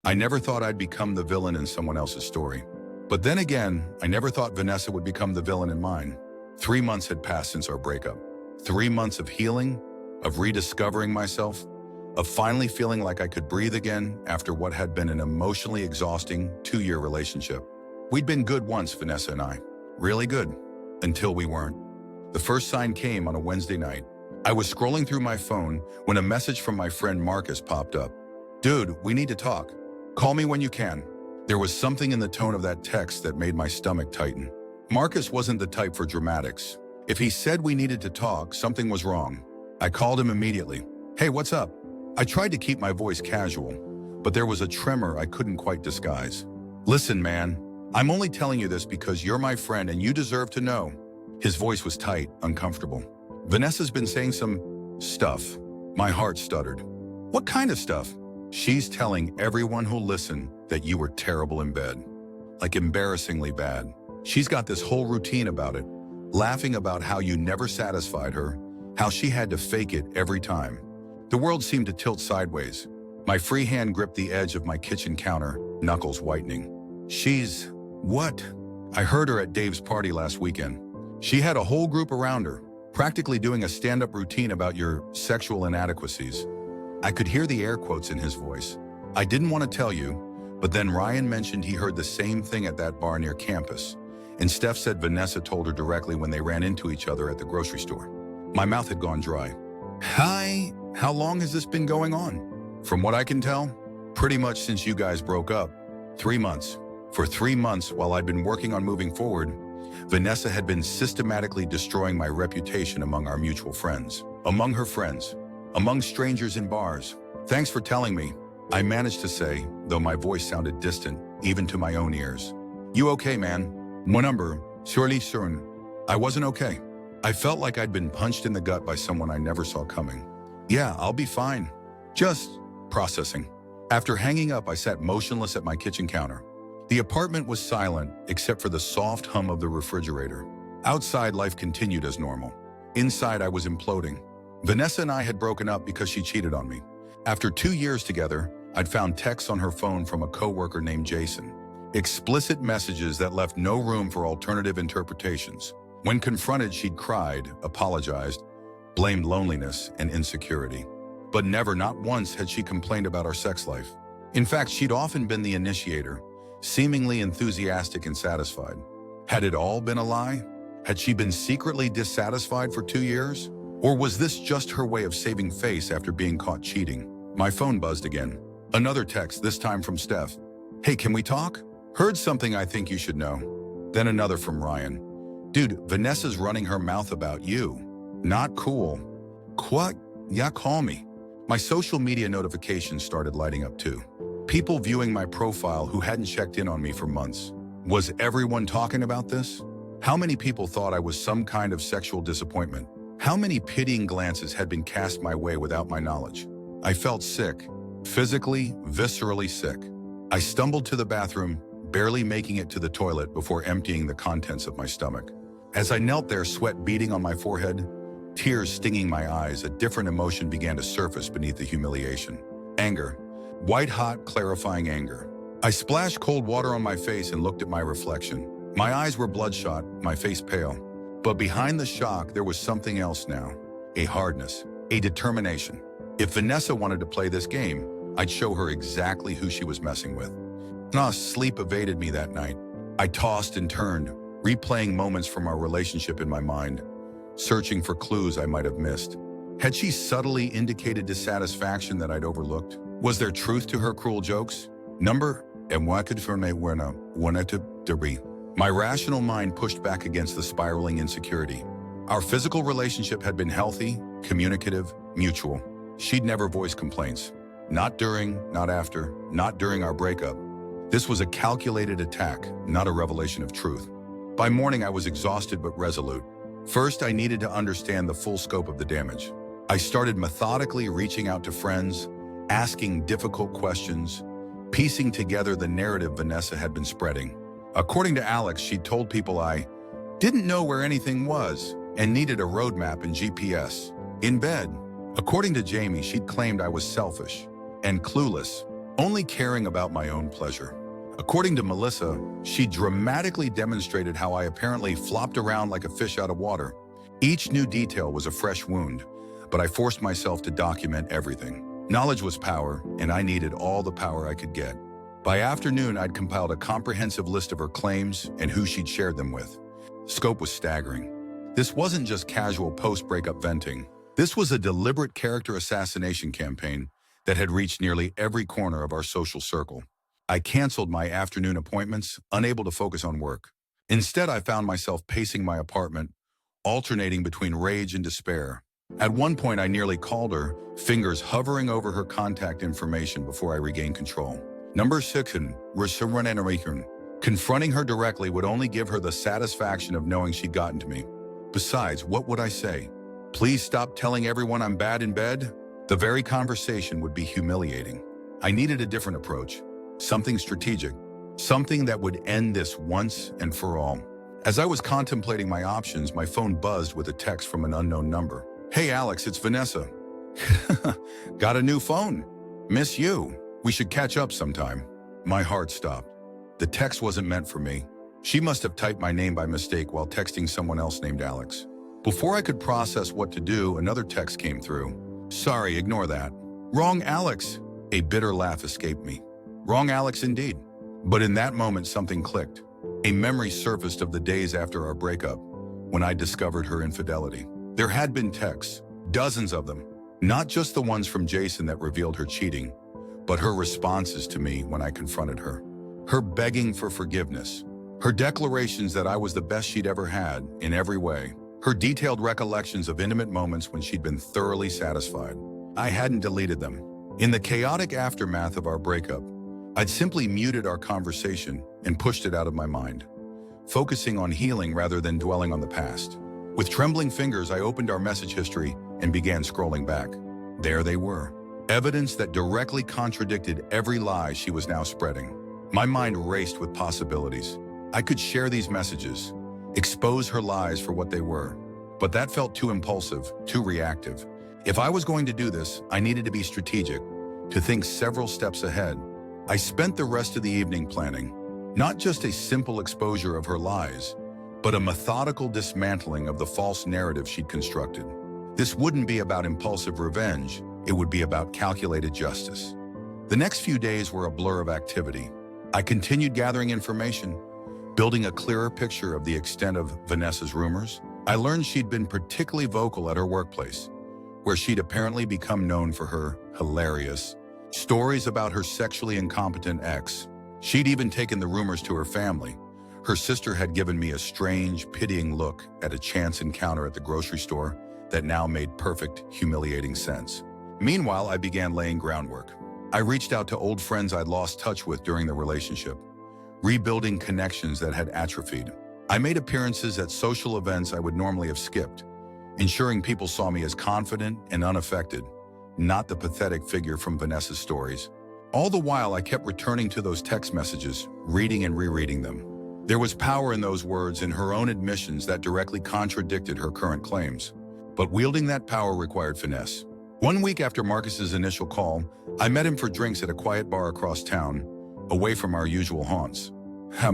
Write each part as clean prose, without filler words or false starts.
I never thought I'd become the villain in someone else's story. But then again, I never thought Vanessa would become the villain in mine. 3 months had passed since our breakup. 3 months of healing, of rediscovering myself, of finally feeling like I could breathe again after what had been an emotionally exhausting 2-year relationship. We'd been good once, Vanessa and I. Really good. Until we weren't. The first sign came on a Wednesday night. I was scrolling through my phone when a message from my friend Marcus popped up. "Dude, we need to talk. Call me when you can." There was something in the tone of that text that made my stomach tighten. Marcus wasn't the type for dramatics. If he said we needed to talk, something was wrong. I called him immediately. "Hey, what's up?" I tried to keep my voice casual, but there was a tremor I couldn't quite disguise. "Listen, man, I'm only telling you this because you're my friend and you deserve to know." His voice was tight, uncomfortable. "Vanessa's been saying some stuff." My heart stuttered. "What kind of stuff?" "She's telling everyone who'll listen that you were terrible in bed. Like embarrassingly bad. She's got this whole routine about it, laughing about how you never satisfied her, how she had to fake it every time." The world seemed to tilt sideways. My free hand gripped the edge of my kitchen counter, knuckles whitening. "She's... what?" "I heard her at Dave's party last weekend. She had a whole group around her, practically doing a stand-up routine about your sexual inadequacies." I could hear the air quotes in his voice. "I didn't want to tell you, but then Ryan mentioned he heard the same thing at that bar near campus, and Steph said Vanessa told her directly when they ran into each other at the grocery store." My mouth had gone dry. "Hi, how long has this been going on?" "From what I can tell, pretty much since you guys broke up. 3 months. For 3 months, while I'd been working on moving forward, Vanessa had been systematically destroying my reputation among our mutual friends, among her friends, among strangers in bars. "Thanks for telling me," I managed to say, though my voice sounded distant, even to my own ears. "You okay, man?" "Mon number, surely soon." I wasn't okay. I felt like I'd been punched in the gut by someone I never saw coming. "Yeah, I'll be fine. Just processing." After hanging up, I sat motionless at my kitchen counter. The apartment was silent, except for the soft hum of the refrigerator. Outside, life continued as normal. Inside, I was imploding. Vanessa and I had broken up because she cheated on me. After 2 years together, I'd found texts on her phone from a coworker named Jason. Explicit messages that left no room for alternative interpretations. When confronted, she'd cried, apologized, blamed loneliness and insecurity. But never, not once, had she complained about our sex life. In fact, she'd often been the initiator, seemingly enthusiastic and satisfied. Had it all been a lie? Had she been secretly dissatisfied for 2 years? Or was this just her way of saving face after being caught cheating? My phone buzzed again. Another text, this time from Steph. "Hey, can we talk? Heard something I think you should know." Then another from Ryan. "Dude, Vanessa's running her mouth about you. Not cool." "What? Yeah, call me." My social media notifications started lighting up too. People viewing my profile who hadn't checked in on me for months. Was everyone talking about this? How many people thought I was some kind of sexual disappointment? How many pitying glances had been cast my way without my knowledge? I felt sick, physically, viscerally sick. I stumbled to the bathroom, barely making it to the toilet before emptying the contents of my stomach. As I knelt there, sweat beading on my forehead, tears stinging my eyes, a different emotion began to surface beneath the humiliation. Anger. White-hot, clarifying anger. I splashed cold water on my face and looked at my reflection. My eyes were bloodshot, my face pale. But behind the shock, there was something else now. A hardness, a determination. If Vanessa wanted to play this game, I'd show her exactly who she was messing with. Sleep evaded me that night. I tossed and turned, replaying moments from our relationship in my mind, searching for clues I might have missed. Had she subtly indicated dissatisfaction that I'd overlooked? Was there truth to her cruel jokes? My rational mind pushed back against the spiraling insecurity. Our physical relationship had been healthy, communicative, mutual. She'd never voiced complaints. Not during, not after, not during our breakup. This was a calculated attack, not a revelation of truth. By morning, I was exhausted but resolute. First, I needed to understand the full scope of the damage. I started methodically reaching out to friends, asking difficult questions, piecing together the narrative Vanessa had been spreading. According to Alex, she'd told people I didn't know where anything was and needed a roadmap and GPS. In bed. According to Jamie, she'd claimed I was selfish and clueless. only caring about my own pleasure. According to Melissa, she dramatically demonstrated how I apparently flopped around like a fish out of water. Each new detail was a fresh wound, but I forced myself to document everything. Knowledge was power, and I needed all the power I could get. By afternoon, I'd compiled a comprehensive list of her claims and who she'd shared them with. Scope was staggering. This wasn't just casual post-breakup venting. This was a deliberate character assassination campaign that had reached nearly every corner of our social circle. I canceled my afternoon appointments, unable to focus on work. Instead, I found myself pacing my apartment, alternating between rage and despair. At one point, I nearly called her, fingers hovering over her contact information before I regained control. Number 6, confronting her directly would only give her the satisfaction of knowing she'd gotten to me. Besides, what would I say? Please stop telling everyone I'm bad in bed? The very conversation would be humiliating. I needed a different approach, something strategic, something that would end this once and for all. As I was contemplating my options, my phone buzzed with a text from an unknown number. Hey Alex, it's Vanessa. Got a new phone. Miss you. We should catch up sometime. My heart stopped. The text wasn't meant for me. She must have typed my name by mistake while texting someone else named Alex. Before I could process what to do, another text came through. Sorry, ignore that. Wrong Alex. A bitter laugh escaped me. Wrong Alex indeed. But in that moment, something clicked. A memory surfaced of the days after our breakup, when I discovered her infidelity. There had been texts, dozens of them, not just the ones from Jason that revealed her cheating, but her responses to me when I confronted her. Her begging for forgiveness. Her declarations that I was the best she'd ever had in every way. Her detailed recollections of intimate moments when she'd been thoroughly satisfied. I hadn't deleted them. In the chaotic aftermath of our breakup, I'd simply muted our conversation and pushed it out of my mind, focusing on healing rather than dwelling on the past. With trembling fingers, I opened our message history and began scrolling back. There they were, evidence that directly contradicted every lie she was now spreading. My mind raced with possibilities. I could share these messages, expose her lies for what they were, but that felt too impulsive, too reactive. If I was going to do this, I needed to be strategic, to think several steps ahead. I spent the rest of the evening planning, not just a simple exposure of her lies, but a methodical dismantling of the false narrative she'd constructed. This wouldn't be about impulsive revenge, it would be about calculated justice. The next few days were a blur of activity. I continued gathering information, building a clearer picture of the extent of Vanessa's rumors. I learned she'd been particularly vocal at her workplace, where she'd apparently become known for her hilarious stories about her sexually incompetent ex. She'd even taken the rumors to her family. Her sister had given me a strange, pitying look at a chance encounter at the grocery store that now made perfect, humiliating sense. Meanwhile, I began laying groundwork. I reached out to old friends I'd lost touch with during the relationship, rebuilding connections that had atrophied. I made appearances at social events I would normally have skipped, ensuring people saw me as confident and unaffected, not the pathetic figure from Vanessa's stories. All the while, I kept returning to those text messages, reading and rereading them. There was power in those words and her own admissions that directly contradicted her current claims. But wielding that power required finesse. 1 week after Marcus's initial call, I met him for drinks at a quiet bar across town, away from our usual haunts. How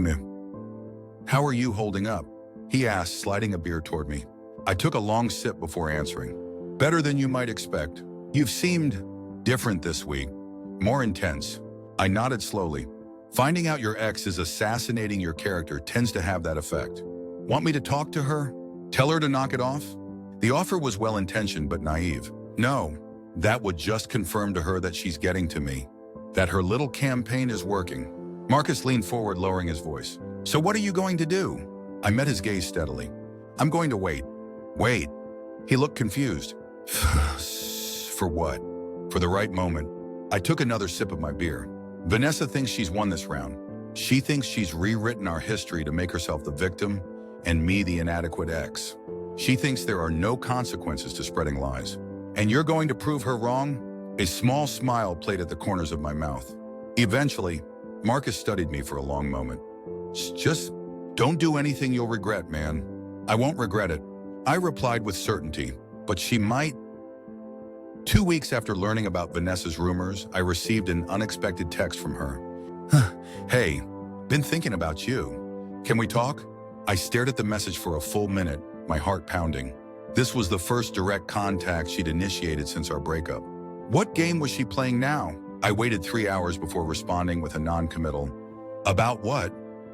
are you holding up? He asked, sliding a beer toward me. I took a long sip before answering. Better than you might expect. You've seemed different this week, more intense. I nodded slowly. Finding out your ex is assassinating your character tends to have that effect. Want me to talk to her? Tell her to knock it off? The offer was well-intentioned but naive. No, that would just confirm to her that she's getting to me, that her little campaign is working. Marcus leaned forward, lowering his voice. So what are you going to do? I met his gaze steadily. I'm going to wait. Wait. He looked confused. For what? For the right moment. I took another sip of my beer. Vanessa thinks she's won this round. She thinks she's rewritten our history to make herself the victim and me the inadequate ex. She thinks there are no consequences to spreading lies. And you're going to prove her wrong? A small smile played at the corners of my mouth. Eventually, Marcus studied me for a long moment. Just don't do anything you'll regret, man. I won't regret it. I replied with certainty, but she might. 2 weeks after learning about Vanessa's rumors, I received an unexpected text from her. Hey, been thinking about you. Can we talk? I stared at the message for a full minute, my heart pounding. This was the first direct contact she'd initiated since our breakup. What game was she playing now? I waited 3 hours before responding with a non-committal. About what?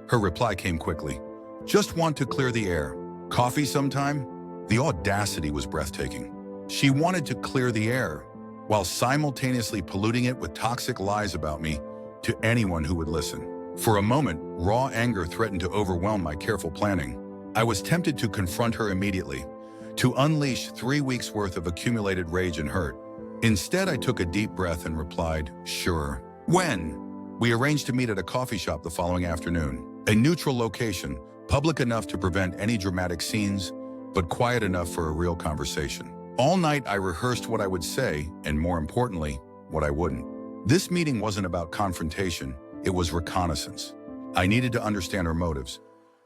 Her reply came quickly. Just want to clear the air. Coffee sometime? The audacity was breathtaking. She wanted to clear the air, while simultaneously polluting it with toxic lies about me to anyone who would listen. For a moment, raw anger threatened to overwhelm my careful planning. I was tempted to confront her immediately, to unleash 3 weeks' worth of accumulated rage and hurt. Instead, I took a deep breath and replied, sure. When? We arranged to meet at a coffee shop the following afternoon. A neutral location, public enough to prevent any dramatic scenes, but quiet enough for a real conversation. All night, I rehearsed what I would say, and more importantly, what I wouldn't. This meeting wasn't about confrontation, it was reconnaissance. I needed to understand her motives,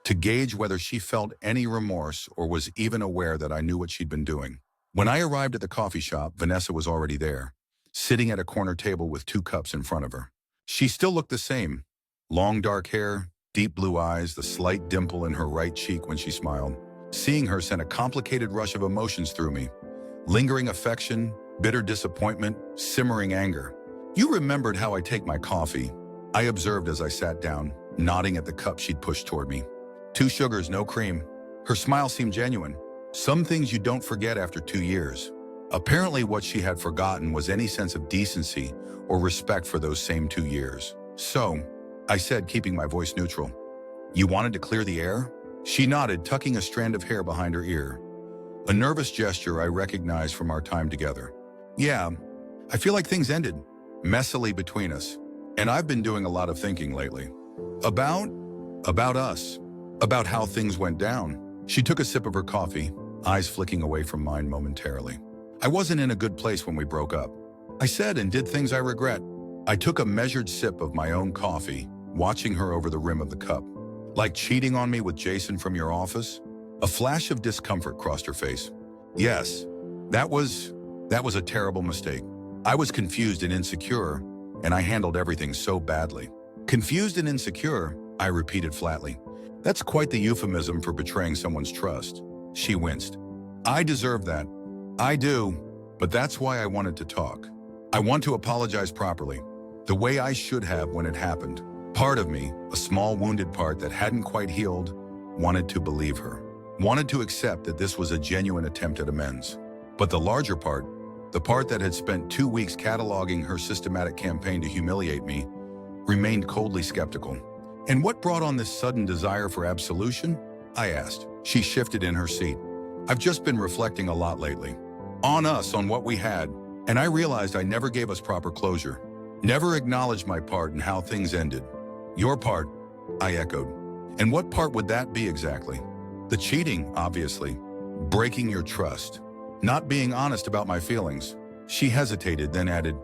to gauge whether she felt any remorse or was even aware that I knew what she'd been doing. When I arrived at the coffee shop, Vanessa was already there, sitting at a corner table with 2 cups in front of her. She still looked the same. Long dark hair, deep blue eyes, the slight dimple in her right cheek when she smiled. Seeing her sent a complicated rush of emotions through me. Lingering affection, bitter disappointment, simmering anger. You remembered how I take my coffee, I observed as I sat down, nodding at the cup she'd pushed toward me. 2 sugars, no cream. Her smile seemed genuine. Some things you don't forget after 2 years. Apparently what she had forgotten was any sense of decency or respect for those same 2 years. So, I said, keeping my voice neutral, you wanted to clear the air? She nodded, tucking a strand of hair behind her ear. A nervous gesture I recognized from our time together. Yeah, I feel like things ended, messily between us. And I've been doing a lot of thinking lately. About us. About how things went down. She took a sip of her coffee, eyes flicking away from mine momentarily. I wasn't in a good place when we broke up. I said and did things I regret. I took a measured sip of my own coffee, watching her over the rim of the cup. Like cheating on me with Jason from your office? A flash of discomfort crossed her face. Yes, that was a terrible mistake. I was confused and insecure, and I handled everything so badly. Confused and insecure, I repeated flatly. That's quite the euphemism for betraying someone's trust. She winced. I deserve that. I do, but that's why I wanted to talk. I want to apologize properly, the way I should have when it happened. Part of me, a small wounded part that hadn't quite healed, wanted to believe her. Wanted to accept that this was a genuine attempt at amends. But the larger part, the part that had spent 2 weeks cataloging her systematic campaign to humiliate me, remained coldly skeptical. And what brought on this sudden desire for absolution? I asked. She shifted in her seat. I've just been reflecting a lot lately. On us, on what we had, and I realized I never gave us proper closure. Never acknowledged my part in how things ended. Your part, I echoed. And what part would that be exactly? The cheating, obviously. Breaking your trust. Not being honest about my feelings. She hesitated, then added,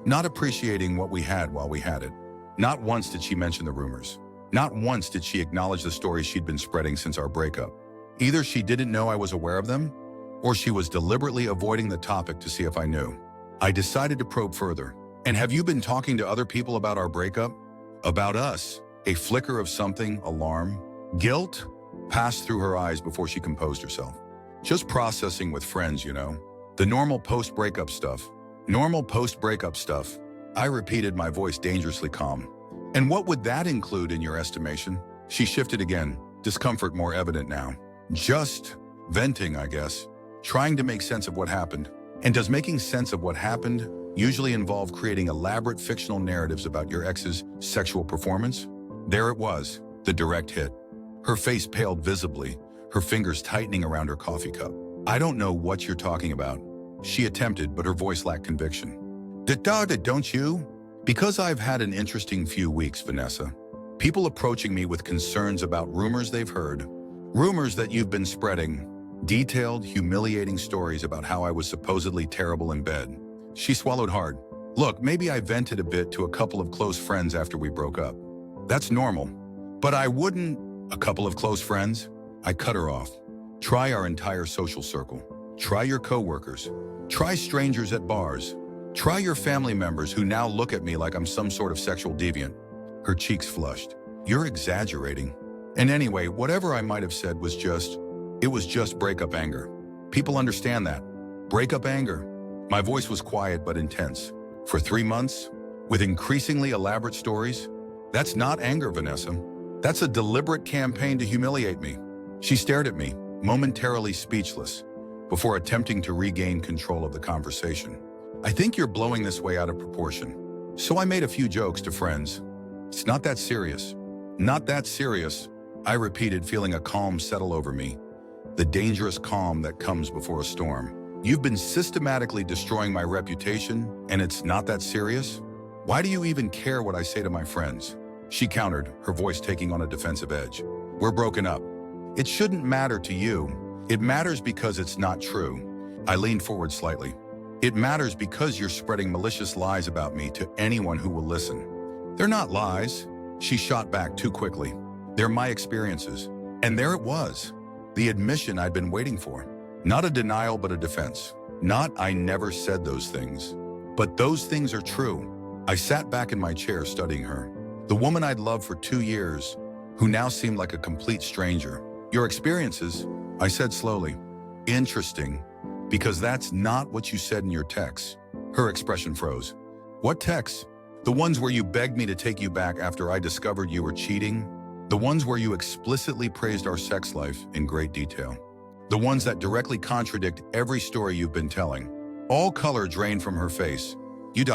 not appreciating what we had while we had it. Not once did she mention the rumors. Not once did she acknowledge the stories she'd been spreading since our breakup. Either she didn't know I was aware of them, or she was deliberately avoiding the topic to see if I knew. I decided to probe further. And have you been talking to other people about our breakup? About us? A flicker of something, alarm, guilt, passed through her eyes before she composed herself. Just processing with friends, you know. The normal post-breakup stuff. Normal post-breakup stuff. I repeated, my voice dangerously calm. And what would that include in your estimation? She shifted again, discomfort more evident now. Just venting, I guess. Trying to make sense of what happened. And does making sense of what happened usually involve creating elaborate fictional narratives about your ex's sexual performance? There it was, the direct hit. Her face paled visibly, her fingers tightening around her coffee cup. I don't know what you're talking about. She attempted, but her voice lacked conviction. Don't you? Because I've had an interesting few weeks, Vanessa. People approaching me with concerns about rumors they've heard. Rumors that you've been spreading. Detailed, humiliating stories about how I was supposedly terrible in bed. She swallowed hard. Look, maybe I vented a bit to a couple of close friends after we broke up. That's normal. But I wouldn't... A couple of close friends? I cut her off. Try our entire social circle. Try your coworkers. Try strangers at bars. Try your family members who now look at me like I'm some sort of sexual deviant. Her cheeks flushed. You're exaggerating. And anyway, whatever I might have said was just breakup anger. People understand that. Breakup anger. My voice was quiet but intense. For 3 months, with increasingly elaborate stories, that's not anger, Vanessa. That's a deliberate campaign to humiliate me. She stared at me, momentarily speechless, before attempting to regain control of the conversation. I think you're blowing this way out of proportion. So I made a few jokes to friends. It's not that serious. Not that serious, I repeated, feeling a calm settle over me. The dangerous calm that comes before a storm. You've been systematically destroying my reputation, and it's not that serious? Why do you even care what I say to my friends? She countered, her voice taking on a defensive edge. We're broken up. It shouldn't matter to you. It matters because it's not true. I leaned forward slightly. It matters because you're spreading malicious lies about me to anyone who will listen. They're not lies. She shot back too quickly. They're my experiences. And there it was. The admission I'd been waiting for. Not a denial, but a defense. Not I never said those things. But those things are true. I sat back in my chair studying her. The woman I'd loved for 2 years, who now seemed like a complete stranger. Your experiences, I said slowly. Interesting, because that's not what you said in your texts. Her expression froze. What texts? The ones where you begged me to take you back after I discovered you were cheating? The ones where you explicitly praised our sex life in great detail? The ones that directly contradict every story you've been telling? All color drained from her face. You ...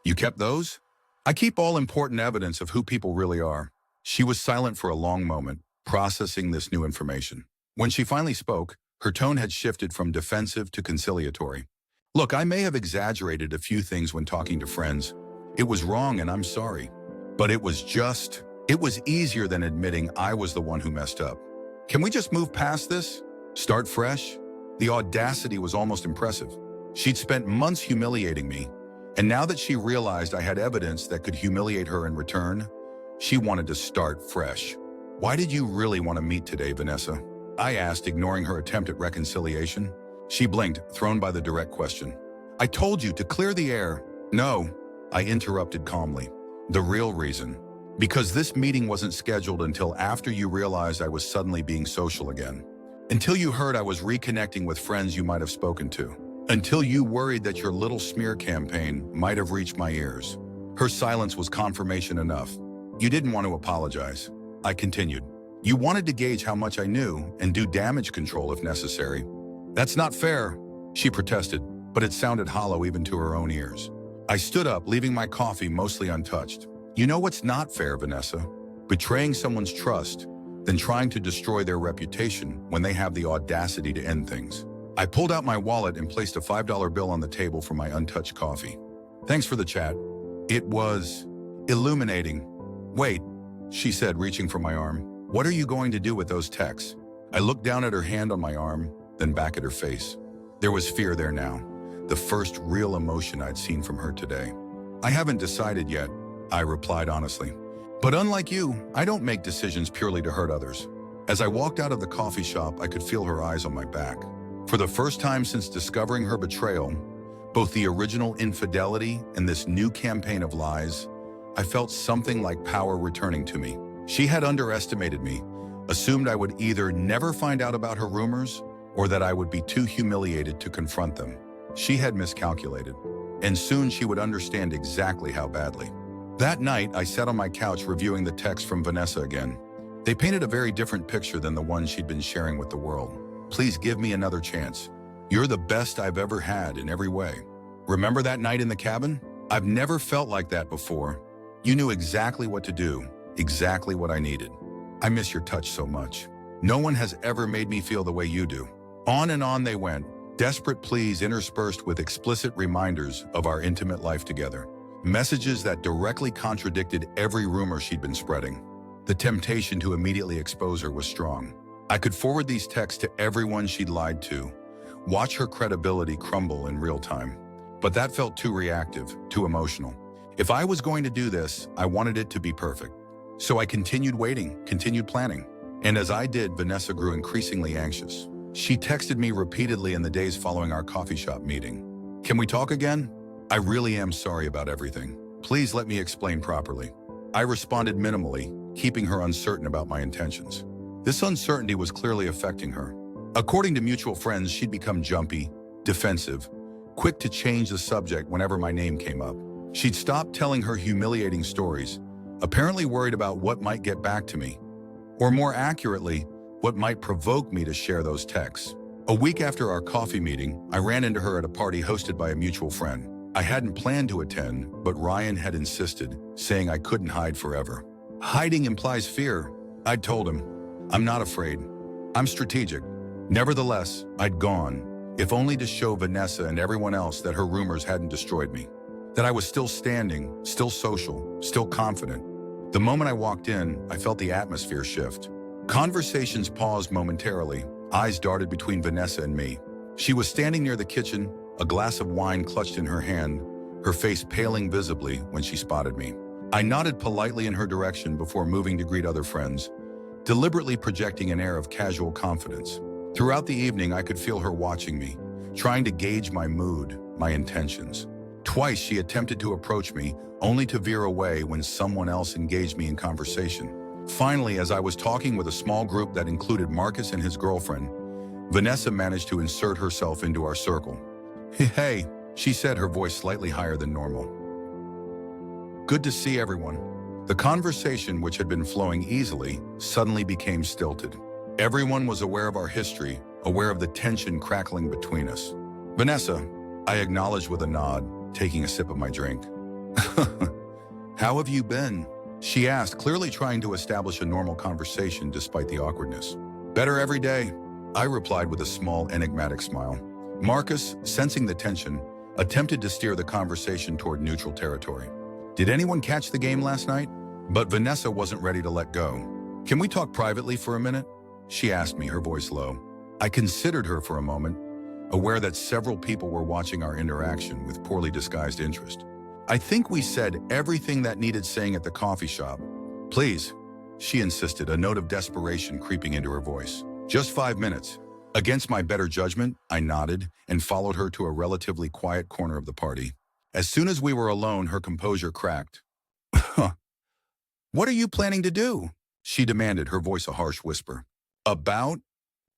You kept those? I keep all important evidence of who people really are. She was silent for a long moment, processing this new information. When she finally spoke, her tone had shifted from defensive to conciliatory. Look, I may have exaggerated a few things when talking to friends. It was wrong and I'm sorry. But it was easier than admitting I was the one who messed up. Can we just move past this? Start fresh? The audacity was almost impressive. She'd spent months humiliating me, and now that she realized I had evidence that could humiliate her in return, she wanted to start fresh. Why did you really want to meet today, Vanessa? I asked, ignoring her attempt at reconciliation. She blinked, thrown by the direct question. I told you to clear the air. No, I interrupted calmly. The real reason. Because this meeting wasn't scheduled until after you realized I was suddenly being social again. Until you heard I was reconnecting with friends you might have spoken to. Until you worried that your little smear campaign might have reached my ears. Her silence was confirmation enough. You didn't want to apologize. I continued. You wanted to gauge how much I knew and do damage control if necessary. That's not fair, she protested, but it sounded hollow even to her own ears. I stood up, leaving my coffee mostly untouched. You know what's not fair, Vanessa? Betraying someone's trust, then trying to destroy their reputation when they have the audacity to end things. I pulled out my wallet and placed a $5 bill on the table for my untouched coffee. Thanks for the chat. It was illuminating. Wait, she said, reaching for my arm. What are you going to do with those texts? I looked down at her hand on my arm, then back at her face. There was fear there now, the first real emotion I'd seen from her today. I haven't decided yet, I replied honestly. But unlike you, I don't make decisions purely to hurt others. As I walked out of the coffee shop, I could feel her eyes on my back. For the first time since discovering her betrayal, both the original infidelity and this new campaign of lies, I felt something like power returning to me. She had underestimated me, assumed I would either never find out about her rumors or that I would be too humiliated to confront them. She had miscalculated, and soon she would understand exactly how badly. That night, I sat on my couch reviewing the text from Vanessa again. They painted a very different picture than the one she'd been sharing with the world. Please give me another chance. You're the best I've ever had in every way. Remember that night in the cabin? I've never felt like that before. You knew exactly what to do, exactly what I needed. I miss your touch so much. No one has ever made me feel the way you do. On and on they went, desperate pleas interspersed with explicit reminders of our intimate life together. Messages that directly contradicted every rumor she'd been spreading. The temptation to immediately expose her was strong. I could forward these texts to everyone she'd lied to, watch her credibility crumble in real time. But that felt too reactive, too emotional. If I was going to do this, I wanted it to be perfect. So I continued waiting, continued planning. And as I did, Vanessa grew increasingly anxious. She texted me repeatedly in the days following our coffee shop meeting. Can we talk again? I really am sorry about everything. Please let me explain properly. I responded minimally, keeping her uncertain about my intentions. This uncertainty was clearly affecting her. According to mutual friends, she'd become jumpy, defensive, quick to change the subject whenever my name came up. She'd stopped telling her humiliating stories, apparently worried about what might get back to me, or more accurately, what might provoke me to share those texts. A week after our coffee meeting, I ran into her at a party hosted by a mutual friend. I hadn't planned to attend, but Ryan had insisted, saying I couldn't hide forever. Hiding implies fear. I'd told him, I'm not afraid. I'm strategic. Nevertheless, I'd gone, if only to show Vanessa and everyone else that her rumors hadn't destroyed me. That I was still standing, still social, still confident. The moment I walked in, I felt the atmosphere shift. Conversations paused momentarily. Eyes darted between Vanessa and me. She was standing near the kitchen, a glass of wine clutched in her hand, her face paling visibly when she spotted me. I nodded politely in her direction before moving to greet other friends, deliberately projecting an air of casual confidence. Throughout the evening, I could feel her watching me, trying to gauge my mood, my intentions. Twice she attempted to approach me, only to veer away when someone else engaged me in conversation. Finally, as I was talking with a small group that included Marcus and his girlfriend, Vanessa managed to insert herself into our circle. Hey, she said, her voice slightly higher than normal. Good to see everyone. The conversation, which had been flowing easily, suddenly became stilted. Everyone was aware of our history, aware of the tension crackling between us. Vanessa, I acknowledged with a nod, taking a sip of my drink. How have you been? She asked, clearly trying to establish a normal conversation despite the awkwardness. Better every day, I replied with a small, enigmatic smile. Marcus, sensing the tension, attempted to steer the conversation toward neutral territory. Did anyone catch the game last night? But Vanessa wasn't ready to let go. Can we talk privately for a minute? She asked me, her voice low. I considered her for a moment, aware that several people were watching our interaction with poorly disguised interest. I think we said everything that needed saying at the coffee shop. Please, she insisted, a note of desperation creeping into her voice. Just 5 minutes. Against my better judgment, I nodded and followed her to a relatively quiet corner of the party. As soon as we were alone, her composure cracked. What are you planning to do? She demanded, her voice a harsh whisper. About?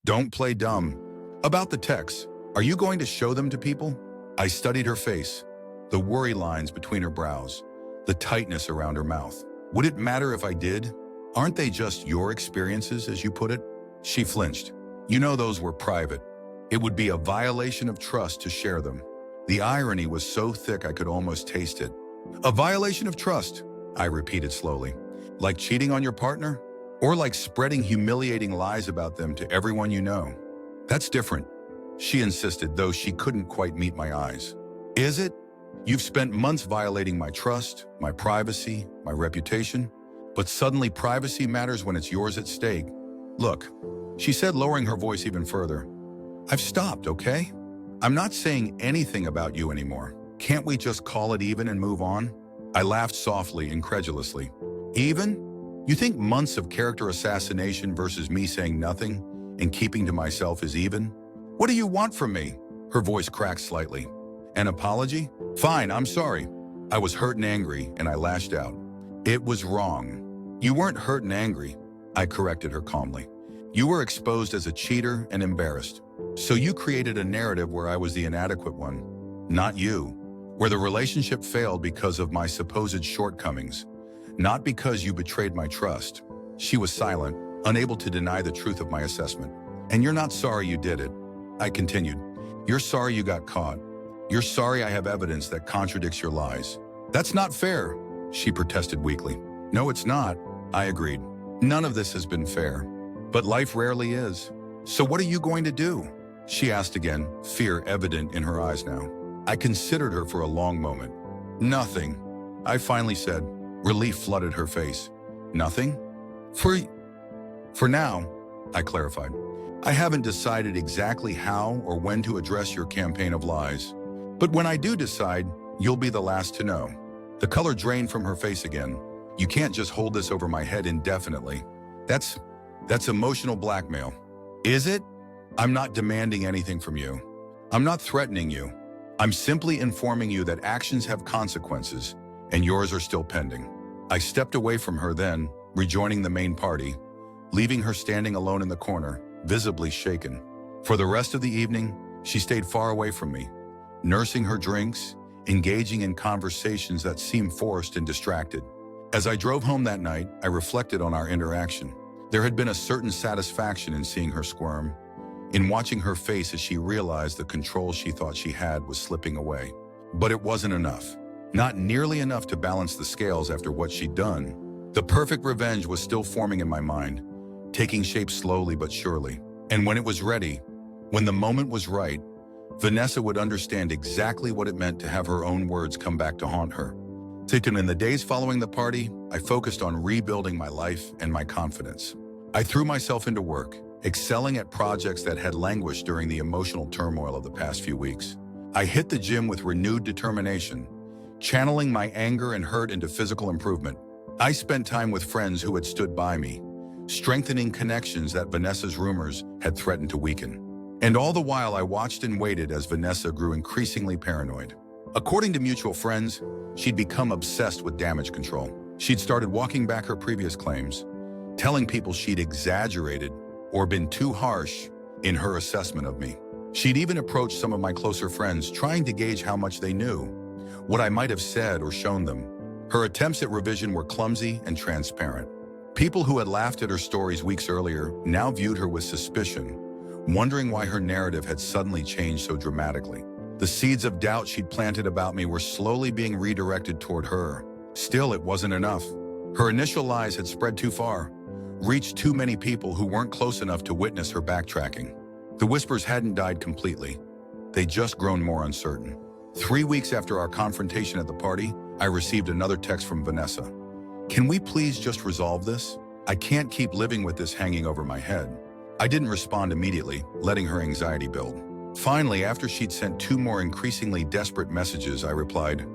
Don't play dumb. About the texts. Are you going to show them to people? I studied her face, the worry lines between her brows, the tightness around her mouth. Would it matter if I did? Aren't they just your experiences, as you put it? She flinched. You know those were private. It would be a violation of trust to share them. The irony was so thick I could almost taste it. A violation of trust, I repeated slowly. Like cheating on your partner? Or like spreading humiliating lies about them to everyone you know? That's different, she insisted, though she couldn't quite meet my eyes. Is it? You've spent months violating my trust, my privacy, my reputation, but suddenly privacy matters when it's yours at stake. Look, she said, lowering her voice even further. I've stopped, okay? I'm not saying anything about you anymore. Can't we just call it even and move on? I laughed softly, incredulously. Even? You think months of character assassination versus me saying nothing and keeping to myself is even? What do you want from me? Her voice cracked slightly. An apology? Fine, I'm sorry. I was hurt and angry, and I lashed out. It was wrong. You weren't hurt and angry, I corrected her calmly. You were exposed as a cheater and embarrassed. So you created a narrative where I was the inadequate one, not you, where the relationship failed because of my supposed shortcomings, not because you betrayed my trust. She was silent, unable to deny the truth of my assessment. And you're not sorry you did it, I continued. You're sorry you got caught. You're sorry I have evidence that contradicts your lies. That's not fair, she protested weakly. No, it's not, I agreed. None of this has been fair. But life rarely is. So what are you going to do? She asked again, fear evident in her eyes now. I considered her for a long moment. Nothing, I finally said. Relief flooded her face. Nothing? For now, I clarified. I haven't decided exactly how or when to address your campaign of lies. But when I do decide, you'll be the last to know. The color drained from her face again. You can't just hold this over my head indefinitely. That's emotional blackmail. Is it? I'm not demanding anything from you. I'm not threatening you. I'm simply informing you that actions have consequences, and yours are still pending. I stepped away from her then, rejoining the main party, leaving her standing alone in the corner, visibly shaken. For the rest of the evening, she stayed far away from me, nursing her drinks, engaging in conversations that seemed forced and distracted. As I drove home that night, I reflected on our interaction. There had been a certain satisfaction in seeing her squirm, in watching her face as she realized the control she thought she had was slipping away. But it wasn't enough. Not nearly enough to balance the scales after what she'd done. The perfect revenge was still forming in my mind, taking shape slowly but surely. And when it was ready, when the moment was right, Vanessa would understand exactly what it meant to have her own words come back to haunt her. In the days following the party, I focused on rebuilding my life and my confidence. I threw myself into work, excelling at projects that had languished during the emotional turmoil of the past few weeks. I hit the gym with renewed determination, channeling my anger and hurt into physical improvement. I spent time with friends who had stood by me, strengthening connections that Vanessa's rumors had threatened to weaken. And all the while I watched and waited as Vanessa grew increasingly paranoid. According to mutual friends, she'd become obsessed with damage control. She'd started walking back her previous claims, telling people she'd exaggerated or been too harsh in her assessment of me. She'd even approached some of my closer friends, trying to gauge how much they knew, what I might have said or shown them. Her attempts at revision were clumsy and transparent. People who had laughed at her stories weeks earlier now viewed her with suspicion, wondering why her narrative had suddenly changed so dramatically. The seeds of doubt she'd planted about me were slowly being redirected toward her. Still, it wasn't enough. Her initial lies had spread too far, reached too many people who weren't close enough to witness her backtracking. The whispers hadn't died completely. They'd just grown more uncertain. 3 weeks after our confrontation at the party, I received another text from Vanessa. "Can we please just resolve this? I can't keep living with this hanging over my head." I didn't respond immediately, letting her anxiety build. Finally, after she'd sent 2 more increasingly desperate messages, I replied,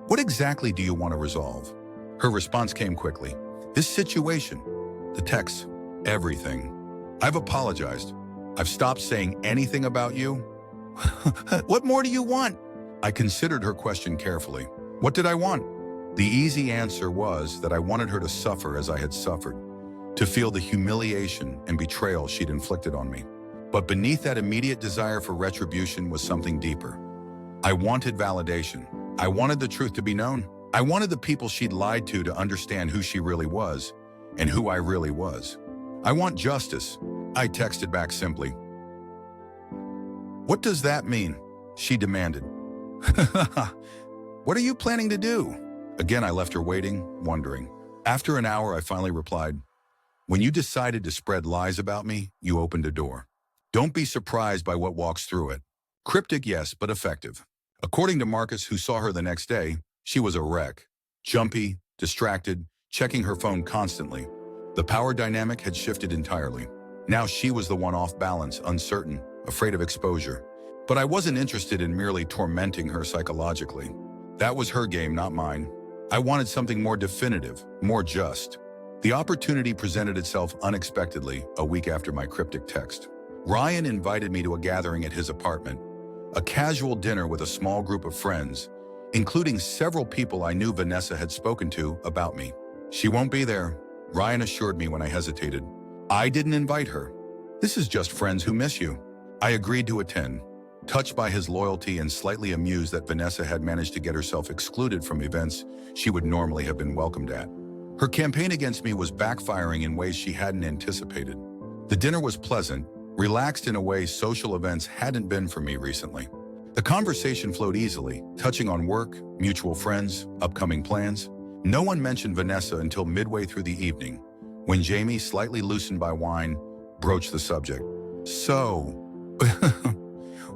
"What exactly do you want to resolve?" Her response came quickly. "This situation, the text, everything. I've apologized. I've stopped saying anything about you." "What more do you want?" I considered her question carefully. What did I want? The easy answer was that I wanted her to suffer as I had suffered, to feel the humiliation and betrayal she'd inflicted on me. But beneath that immediate desire for retribution was something deeper. I wanted validation. I wanted the truth to be known. I wanted the people she'd lied to understand who she really was and who I really was. "I want justice," I texted back simply. "What does that mean?" she demanded. "What are you planning to do?" Again, I left her waiting, wondering. After an hour, I finally replied, "When you decided to spread lies about me, you opened a door. Don't be surprised by what walks through it." Cryptic, yes, but effective. According to Marcus, who saw her the next day, she was a wreck. Jumpy, distracted, checking her phone constantly. The power dynamic had shifted entirely. Now she was the one off balance, uncertain, afraid of exposure. But I wasn't interested in merely tormenting her psychologically. That was her game, not mine. I wanted something more definitive, more just. The opportunity presented itself unexpectedly a week after my cryptic text. Ryan invited me to a gathering at his apartment, a casual dinner with a small group of friends, including several people I knew Vanessa had spoken to about me. "She won't be there," Ryan assured me when I hesitated. "I didn't invite her. This is just friends who miss you." I agreed to attend, touched by his loyalty and slightly amused that Vanessa had managed to get herself excluded from events she would normally have been welcomed at. Her campaign against me was backfiring in ways she hadn't anticipated. The dinner was pleasant, relaxed in a way social events hadn't been for me recently. The conversation flowed easily, touching on work, mutual friends, upcoming plans. No one mentioned Vanessa until midway through the evening, when Jamie, slightly loosened by wine, broached the subject. "So,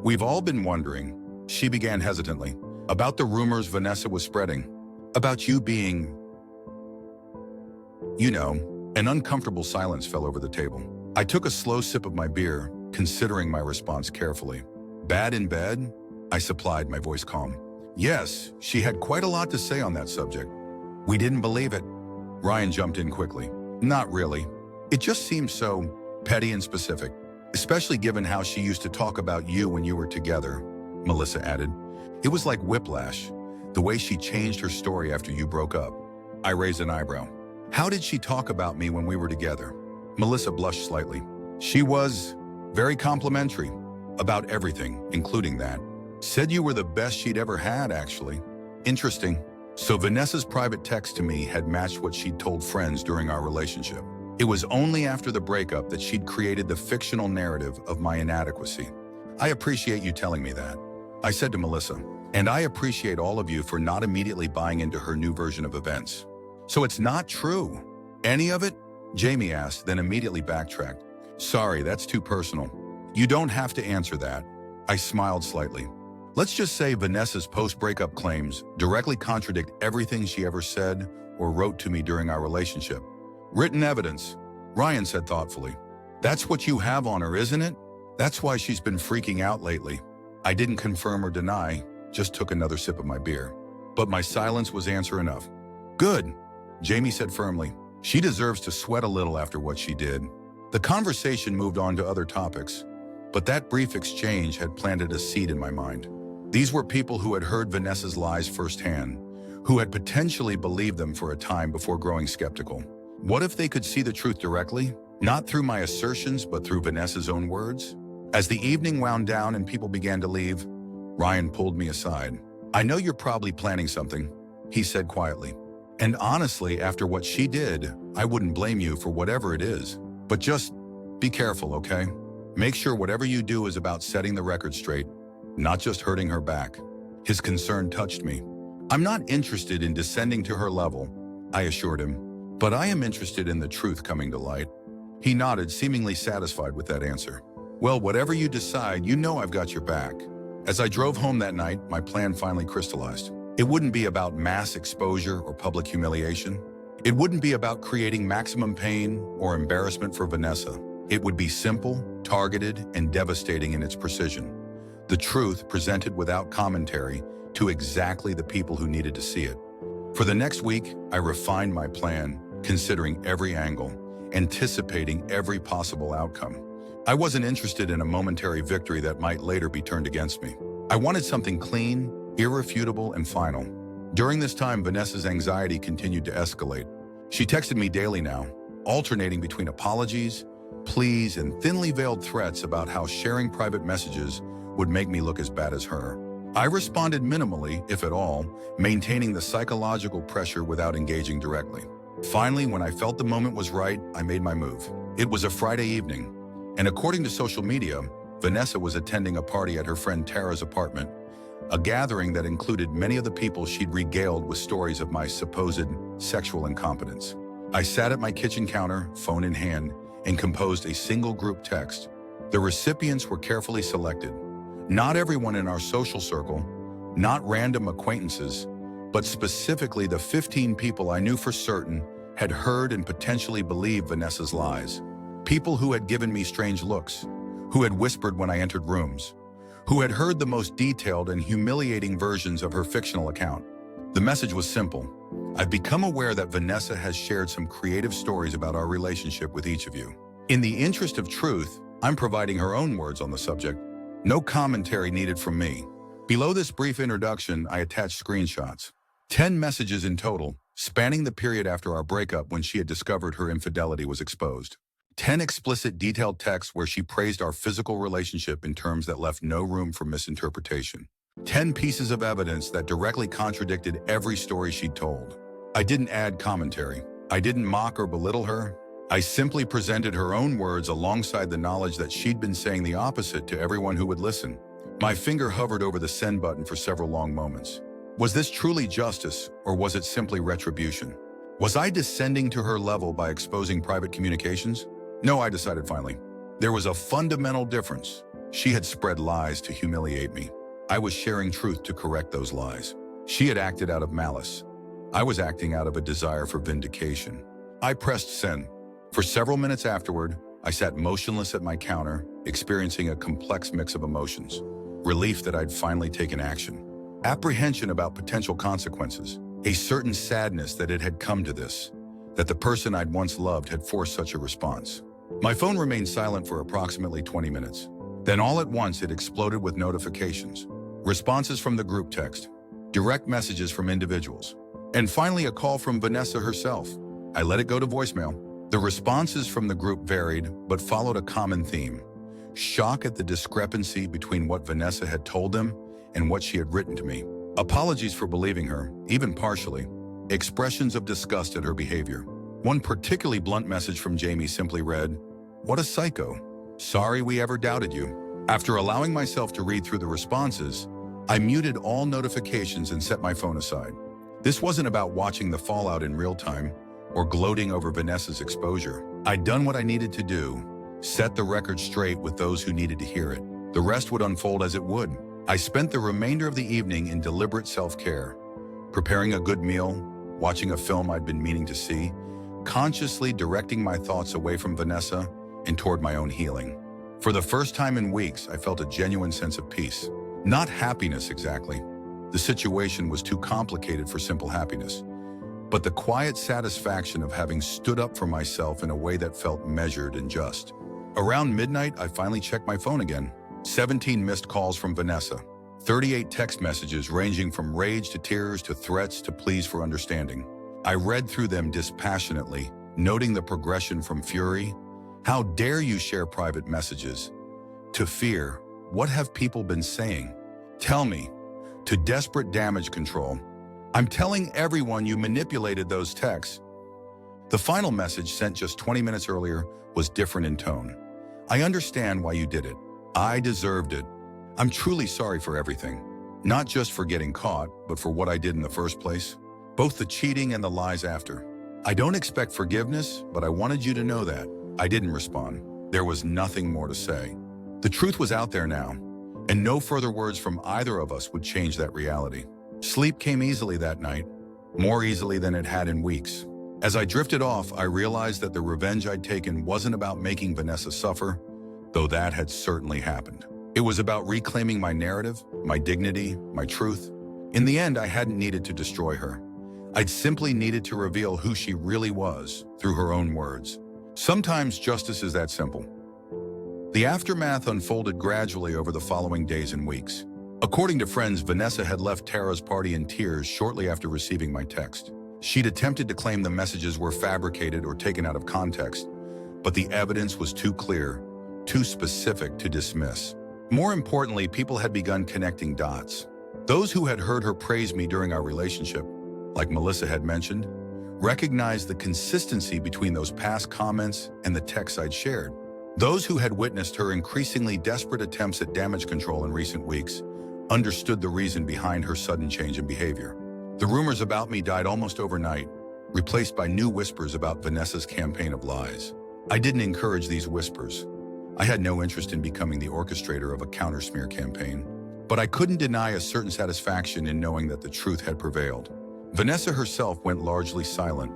we've all been wondering," she began hesitantly, "about the rumors Vanessa was spreading, about you being, you know." An uncomfortable silence fell over the table. I took a slow sip of my beer, considering my response carefully. "Bad in bed?" I supplied, my voice calm. "Yes, she had quite a lot to say on that subject." "We didn't believe it." Ryan jumped in quickly. "Not really. It just seemed so petty and specific. especially given how she used to talk about you when you were together," Melissa added. "It was like whiplash, the way she changed her story after you broke up." I raised an eyebrow. "How did she talk about me when we were together?" Melissa blushed slightly. "She was very complimentary about everything, including that. Said you were the best she'd ever had, actually." "Interesting." So Vanessa's private text to me had matched what she'd told friends during our relationship. It was only after the breakup that she'd created the fictional narrative of my inadequacy. "I appreciate you telling me that," I said to Melissa. "And I appreciate all of you for not immediately buying into her new version of events." "So it's not true? Any of it?" Jamie asked, then immediately backtracked. "Sorry, that's too personal." "You don't have to answer that." I smiled slightly. "Let's just say Vanessa's post-breakup claims directly contradict everything she ever said or wrote to me during our relationship." "Written evidence," Ryan said thoughtfully. "That's what you have on her, isn't it? That's why she's been freaking out lately." I didn't confirm or deny, just took another sip of my beer. But my silence was answer enough. "Good," Jamie said firmly. "She deserves to sweat a little after what she did." The conversation moved on to other topics, but that brief exchange had planted a seed in my mind. These were people who had heard Vanessa's lies firsthand, who had potentially believed them for a time before growing skeptical. What if they could see the truth directly? Not through my assertions, but through Vanessa's own words? As the evening wound down and people began to leave, Ryan pulled me aside. "I know you're probably planning something," he said quietly. "And honestly, after what she did, I wouldn't blame you for whatever it is. But just be careful, okay? Make sure whatever you do is about setting the record straight, not just hurting her back." His concern touched me. "I'm not interested in descending to her level," I assured him, "but I am interested in the truth coming to light." He nodded, seemingly satisfied with that answer. "Well, whatever you decide, you know I've got your back." As I drove home that night, my plan finally crystallized. It wouldn't be about mass exposure or public humiliation. It wouldn't be about creating maximum pain or embarrassment for Vanessa. It would be simple, targeted, and devastating in its precision. The truth presented without commentary to exactly the people who needed to see it. For the next week, I refined my plan, considering every angle, anticipating every possible outcome. I wasn't interested in a momentary victory that might later be turned against me. I wanted something clean, irrefutable, and final. During this time, Vanessa's anxiety continued to escalate. She texted me daily now, alternating between apologies, pleas, and thinly veiled threats about how sharing private messages would make me look as bad as her. I responded minimally, if at all, maintaining the psychological pressure without engaging directly. Finally, when I felt the moment was right, I made my move. It was a Friday evening, and according to social media, Vanessa was attending a party at her friend Tara's apartment, a gathering that included many of the people she'd regaled with stories of my supposed sexual incompetence. I sat at my kitchen counter, phone in hand, and composed a single group text. The recipients were carefully selected. Not everyone in our social circle, not random acquaintances, but specifically the 15 people I knew for certain had heard and potentially believed Vanessa's lies. People who had given me strange looks, who had whispered when I entered rooms, who had heard the most detailed and humiliating versions of her fictional account. The message was simple. I've become aware that Vanessa has shared some creative stories about our relationship with each of you. In the interest of truth, I'm providing her own words on the subject. No commentary needed from me. Below this brief introduction, I attached screenshots. 10 messages in total, spanning the period after our breakup when she had discovered her infidelity was exposed. 10 explicit detailed texts where she praised our physical relationship in terms that left no room for misinterpretation. 10 pieces of evidence that directly contradicted every story she'd told. I didn't add commentary. I didn't mock or belittle her. I simply presented her own words alongside the knowledge that she'd been saying the opposite to everyone who would listen. My finger hovered over the send button for several long moments. Was this truly justice, or was it simply retribution? Was I descending to her level by exposing private communications? No, I decided finally. There was a fundamental difference. She had spread lies to humiliate me. I was sharing truth to correct those lies. She had acted out of malice. I was acting out of a desire for vindication. I pressed send. For several minutes afterward, I sat motionless at my counter, experiencing a complex mix of emotions. Relief that I'd finally taken action. Apprehension about potential consequences. A certain sadness that it had come to this, that the person I'd once loved had forced such a response. My phone remained silent for approximately 20 minutes. Then all at once it exploded with notifications, responses from the group text, direct messages from individuals, and finally a call from Vanessa herself. I let it go to voicemail. The responses from the group varied, but followed a common theme: shock at the discrepancy between what Vanessa had told them and what she had written to me. Apologies for believing her, even partially. Expressions of disgust at her behavior. One particularly blunt message from Jamie simply read, "What a psycho. Sorry we ever doubted you." After allowing myself to read through the responses, I muted all notifications and set my phone aside. This wasn't about watching the fallout in real time or gloating over Vanessa's exposure. I'd done what I needed to do, set the record straight with those who needed to hear it. The rest would unfold as it would. I spent the remainder of the evening in deliberate self-care, preparing a good meal, watching a film I'd been meaning to see, consciously directing my thoughts away from Vanessa and toward my own healing. For the first time in weeks, I felt a genuine sense of peace. Not happiness exactly. The situation was too complicated for simple happiness. But the quiet satisfaction of having stood up for myself in a way that felt measured and just. Around midnight, I finally checked my phone again. 17 missed calls from Vanessa. 38 text messages ranging from rage to tears to threats to pleas for understanding. I read through them dispassionately, noting the progression from fury, "How dare you share private messages?" to fear, "What have people been saying? Tell me," to desperate damage control. "I'm telling everyone you manipulated those texts." The final message, sent just 20 minutes earlier, was different in tone. "I understand why you did it. I deserved it. I'm truly sorry for everything. Not just for getting caught, but for what I did in the first place. Both the cheating and the lies after. I don't expect forgiveness, but I wanted you to know that." I didn't respond. There was nothing more to say. The truth was out there now, and no further words from either of us would change that reality. Sleep came easily that night, more easily than it had in weeks. As I drifted off, I realized that the revenge I'd taken wasn't about making Vanessa suffer, though that had certainly happened. It was about reclaiming my narrative, my dignity, my truth. In the end, I hadn't needed to destroy her. I'd simply needed to reveal who she really was through her own words. Sometimes justice is that simple. The aftermath unfolded gradually over the following days and weeks. According to friends, Vanessa had left Tara's party in tears shortly after receiving my text. She'd attempted to claim the messages were fabricated or taken out of context, but the evidence was too clear, too specific to dismiss. More importantly, people had begun connecting dots. Those who had heard her praise me during our relationship, like Melissa had mentioned, recognized the consistency between those past comments and the texts I'd shared. Those who had witnessed her increasingly desperate attempts at damage control in recent weeks understood the reason behind her sudden change in behavior. The rumors about me died almost overnight, replaced by new whispers about Vanessa's campaign of lies. I didn't encourage these whispers. I had no interest in becoming the orchestrator of a counter-smear campaign, but I couldn't deny a certain satisfaction in knowing that the truth had prevailed. Vanessa herself went largely silent,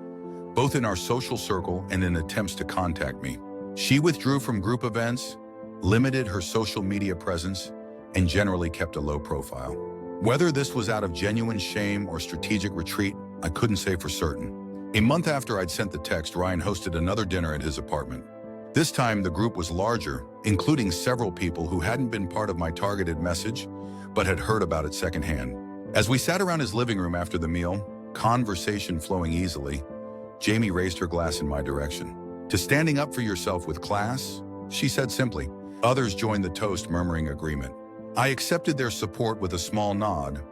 both in our social circle and in attempts to contact me. She withdrew from group events, limited her social media presence, and generally kept a low profile. Whether this was out of genuine shame or strategic retreat, I couldn't say for certain. A month after I'd sent the text, Ryan hosted another dinner at his apartment. This time, the group was larger, including several people who hadn't been part of my targeted message, but had heard about it secondhand. As we sat around his living room after the meal, conversation flowing easily, Jamie raised her glass in my direction. "To standing up for yourself with class," she said simply. Others joined the toast, murmuring agreement. I accepted their support with a small nod,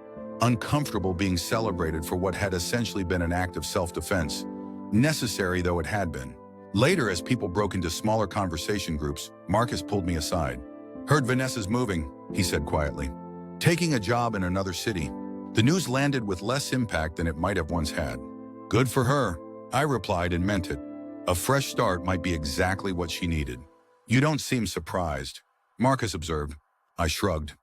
uncomfortable being celebrated for what had essentially been an act of self-defense, necessary though it had been. Later, as people broke into smaller conversation groups, Marcus pulled me aside. "Heard Vanessa's moving," he said quietly. "Taking a job in another city." The news landed with less impact than it might have once had. "Good for her," I replied and meant it. A fresh start might be exactly what she needed. "You don't seem surprised," Marcus observed. I shrugged.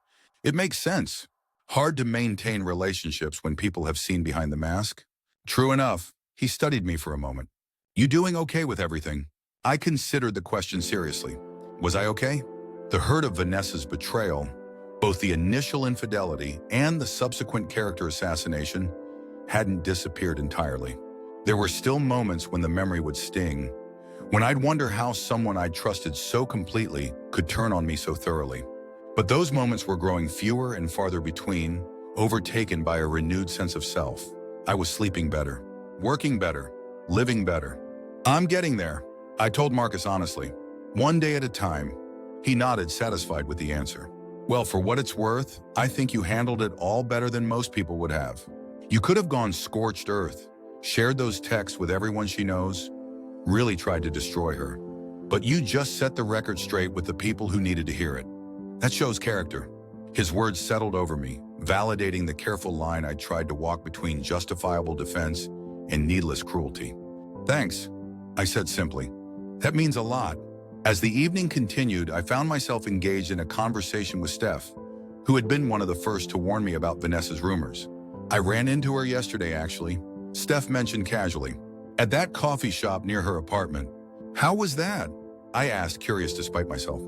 "It makes sense. Hard to maintain relationships when people have seen behind the mask." "True enough." He studied me for a moment. "You doing okay with everything?" I considered the question seriously. Was I okay? The hurt of Vanessa's betrayal, both the initial infidelity and the subsequent character assassination, hadn't disappeared entirely. There were still moments when the memory would sting, when I'd wonder how someone I'd trusted so completely could turn on me so thoroughly. But those moments were growing fewer and farther between, overtaken by a renewed sense of self. I was sleeping better, working better, living better. I'm getting there, I told Marcus honestly. One day at a time. He nodded, satisfied with the answer. Well, for what it's worth, I think you handled it all better than most people would have. You could have gone scorched earth, shared those texts with everyone she knows, really tried to destroy her. But you just set the record straight with the people who needed to hear it. That shows character. His words settled over me, validating the careful line I tried to walk between justifiable defense and needless cruelty. Thanks, I said simply. That means a lot. As the evening continued, I found myself engaged in a conversation with Steph, who had been one of the first to warn me about Vanessa's rumors. I ran into her yesterday, actually. Steph mentioned casually. At that coffee shop near her apartment. How was that? I asked, curious despite myself.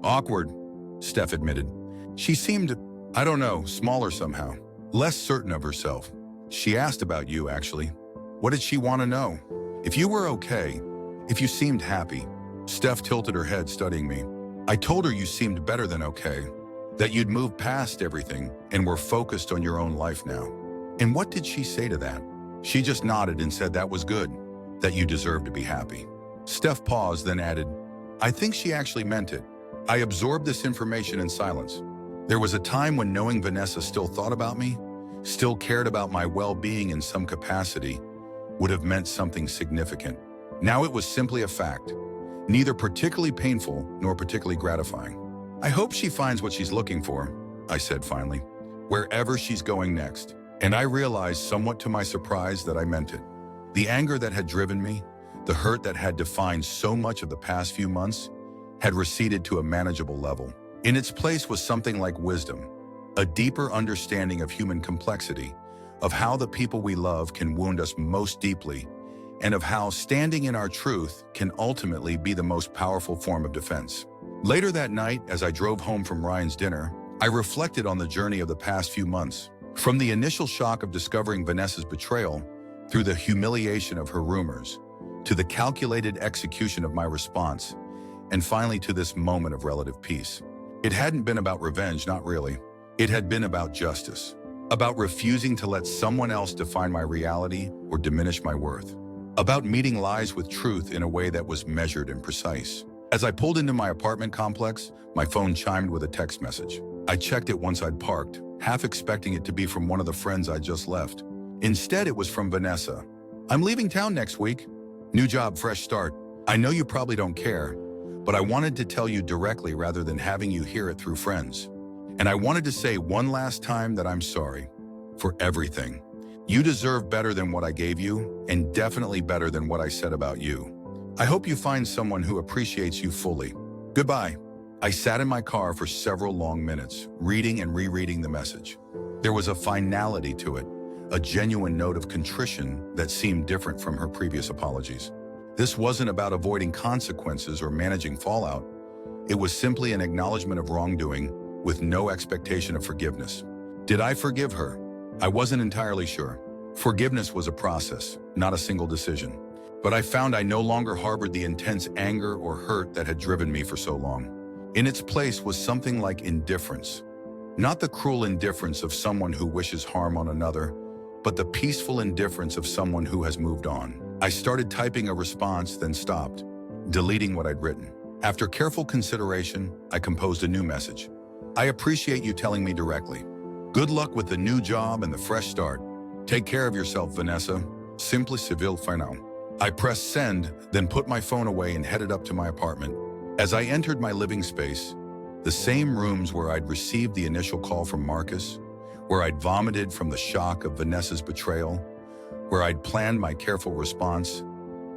Awkward, Steph admitted. She seemed, I don't know, smaller somehow. Less certain of herself. She asked about you, actually. What did she want to know? If you were okay, if you seemed happy. Steph tilted her head, studying me. I told her you seemed better than okay, that you'd moved past everything and were focused on your own life now. And what did she say to that? She just nodded and said that was good, that you deserved to be happy. Steph paused, then added, I think she actually meant it. I absorbed this information in silence. There was a time when knowing Vanessa still thought about me, still cared about my well-being in some capacity, would have meant something significant. Now it was simply a fact. Neither particularly painful nor particularly gratifying. I hope she finds what she's looking for, I said finally, wherever she's going next. And I realized, somewhat to my surprise, that I meant it. The anger that had driven me, the hurt that had defined so much of the past few months, had receded to a manageable level. In its place was something like wisdom, a deeper understanding of human complexity, of how the people we love can wound us most deeply, and of how standing in our truth can ultimately be the most powerful form of defense. Later that night, as I drove home from Ryan's dinner, I reflected on the journey of the past few months. From the initial shock of discovering Vanessa's betrayal, through the humiliation of her rumors, to the calculated execution of my response, and finally to this moment of relative peace. It hadn't been about revenge, not really. It had been about justice, about refusing to let someone else define my reality or diminish my worth. About meeting lies with truth in a way that was measured and precise. As I pulled into my apartment complex, my phone chimed with a text message. I checked it once I'd parked, half expecting it to be from one of the friends I just left. Instead, it was from Vanessa. I'm leaving town next week. New job, fresh start. I know you probably don't care, but I wanted to tell you directly rather than having you hear it through friends. And I wanted to say one last time that I'm sorry for everything. You deserve better than what I gave you, and definitely better than what I said about you. I hope you find someone who appreciates you fully. Goodbye. I sat in my car for several long minutes, reading and rereading the message. There was a finality to it, a genuine note of contrition that seemed different from her previous apologies. This wasn't about avoiding consequences or managing fallout. It was simply an acknowledgement of wrongdoing with no expectation of forgiveness. Did I forgive her? I wasn't entirely sure. Forgiveness was a process, not a single decision. But I found I no longer harbored the intense anger or hurt that had driven me for so long. In its place was something like indifference. Not the cruel indifference of someone who wishes harm on another, but the peaceful indifference of someone who has moved on. I started typing a response, then stopped, deleting what I'd written. After careful consideration, I composed a new message. I appreciate you telling me directly. Good luck with the new job and the fresh start. Take care of yourself, Vanessa. Simply civil final. I pressed send, then put my phone away and headed up to my apartment. As I entered my living space, the same rooms where I'd received the initial call from Marcus, where I'd vomited from the shock of Vanessa's betrayal, where I'd planned my careful response,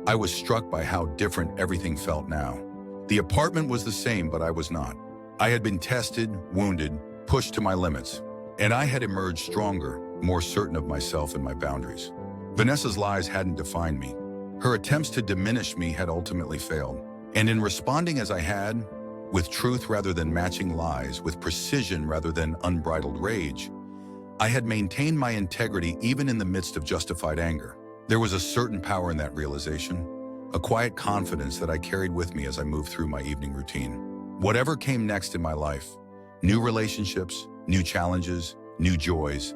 I was struck by how different everything felt now. The apartment was the same, but I was not. I had been tested, wounded, pushed to my limits, and I had emerged stronger, more certain of myself and my boundaries. Vanessa's lies hadn't defined me. Her attempts to diminish me had ultimately failed. And in responding as I had, with truth rather than matching lies, with precision rather than unbridled rage, I had maintained my integrity even in the midst of justified anger. There was a certain power in that realization, a quiet confidence that I carried with me as I moved through my evening routine. Whatever came next in my life, new relationships, new challenges, new joys,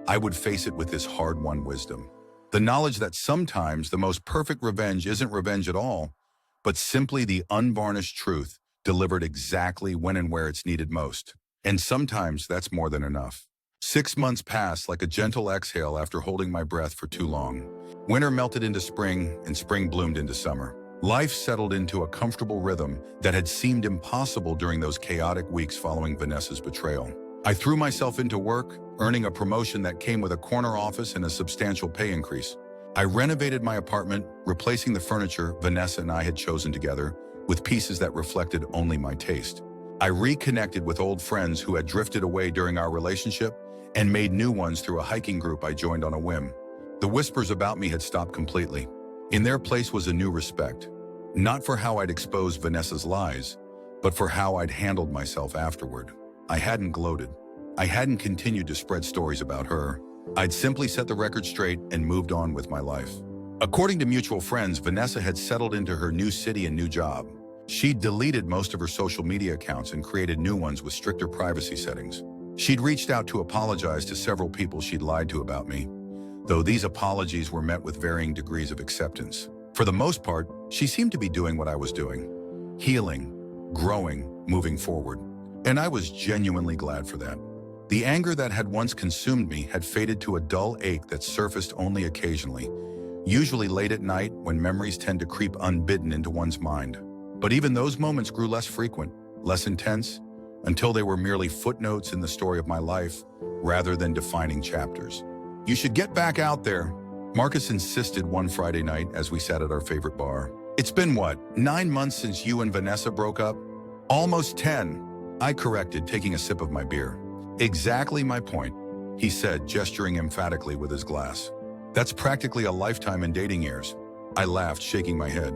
I would face it with this hard-won wisdom. The knowledge that sometimes the most perfect revenge isn't revenge at all, but simply the unvarnished truth delivered exactly when and where it's needed most. And sometimes that's more than enough. 6 months passed like a gentle exhale after holding my breath for too long. Winter melted into spring, and spring bloomed into summer. Life settled into a comfortable rhythm that had seemed impossible during those chaotic weeks following Vanessa's betrayal. I threw myself into work, earning a promotion that came with a corner office and a substantial pay increase. I renovated my apartment, replacing the furniture Vanessa and I had chosen together with pieces that reflected only my taste. I reconnected with old friends who had drifted away during our relationship and made new ones through a hiking group I joined on a whim. The whispers about me had stopped completely. In their place was a new respect, not for how I'd exposed Vanessa's lies, but for how I'd handled myself afterward. I hadn't gloated. I hadn't continued to spread stories about her. I'd simply set the record straight and moved on with my life. According to mutual friends, Vanessa had settled into her new city and new job. She'd deleted most of her social media accounts and created new ones with stricter privacy settings. She'd reached out to apologize to several people she'd lied to about me, though these apologies were met with varying degrees of acceptance. For the most part, she seemed to be doing what I was doing, healing, growing, moving forward. And I was genuinely glad for that. The anger that had once consumed me had faded to a dull ache that surfaced only occasionally, usually late at night when memories tend to creep unbidden into one's mind. But even those moments grew less frequent, less intense, until they were merely footnotes in the story of my life rather than defining chapters. "You should get back out there," Marcus insisted one Friday night as we sat at our favorite bar. "It's been what, 9 months since you and Vanessa broke up?" "Almost 10, I corrected, taking a sip of my beer. "Exactly my point," he said, gesturing emphatically with his glass. "That's practically a lifetime in dating years." I laughed, shaking my head.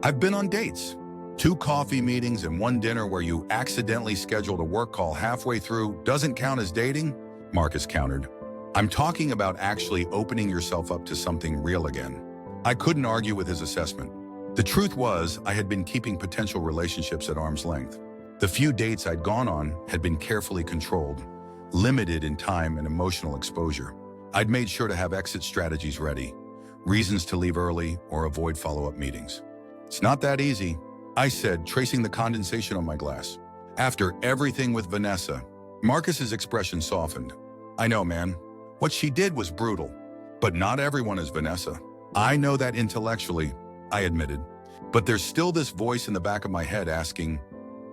"I've been on dates. 2 coffee meetings and 1 dinner where you accidentally scheduled a work call halfway through doesn't count as dating," Marcus countered. "I'm talking about actually opening yourself up to something real again." I couldn't argue with his assessment. The truth was, I had been keeping potential relationships at arm's length. The few dates I'd gone on had been carefully controlled, limited in time and emotional exposure. I'd made sure to have exit strategies ready, reasons to leave early or avoid follow-up meetings. "It's not that easy," I said, tracing the condensation on my glass. "After everything with Vanessa," Marcus's expression softened. "I know, man. What she did was brutal. But not everyone is Vanessa. I know that intellectually," I admitted. "But there's still this voice in the back of my head asking,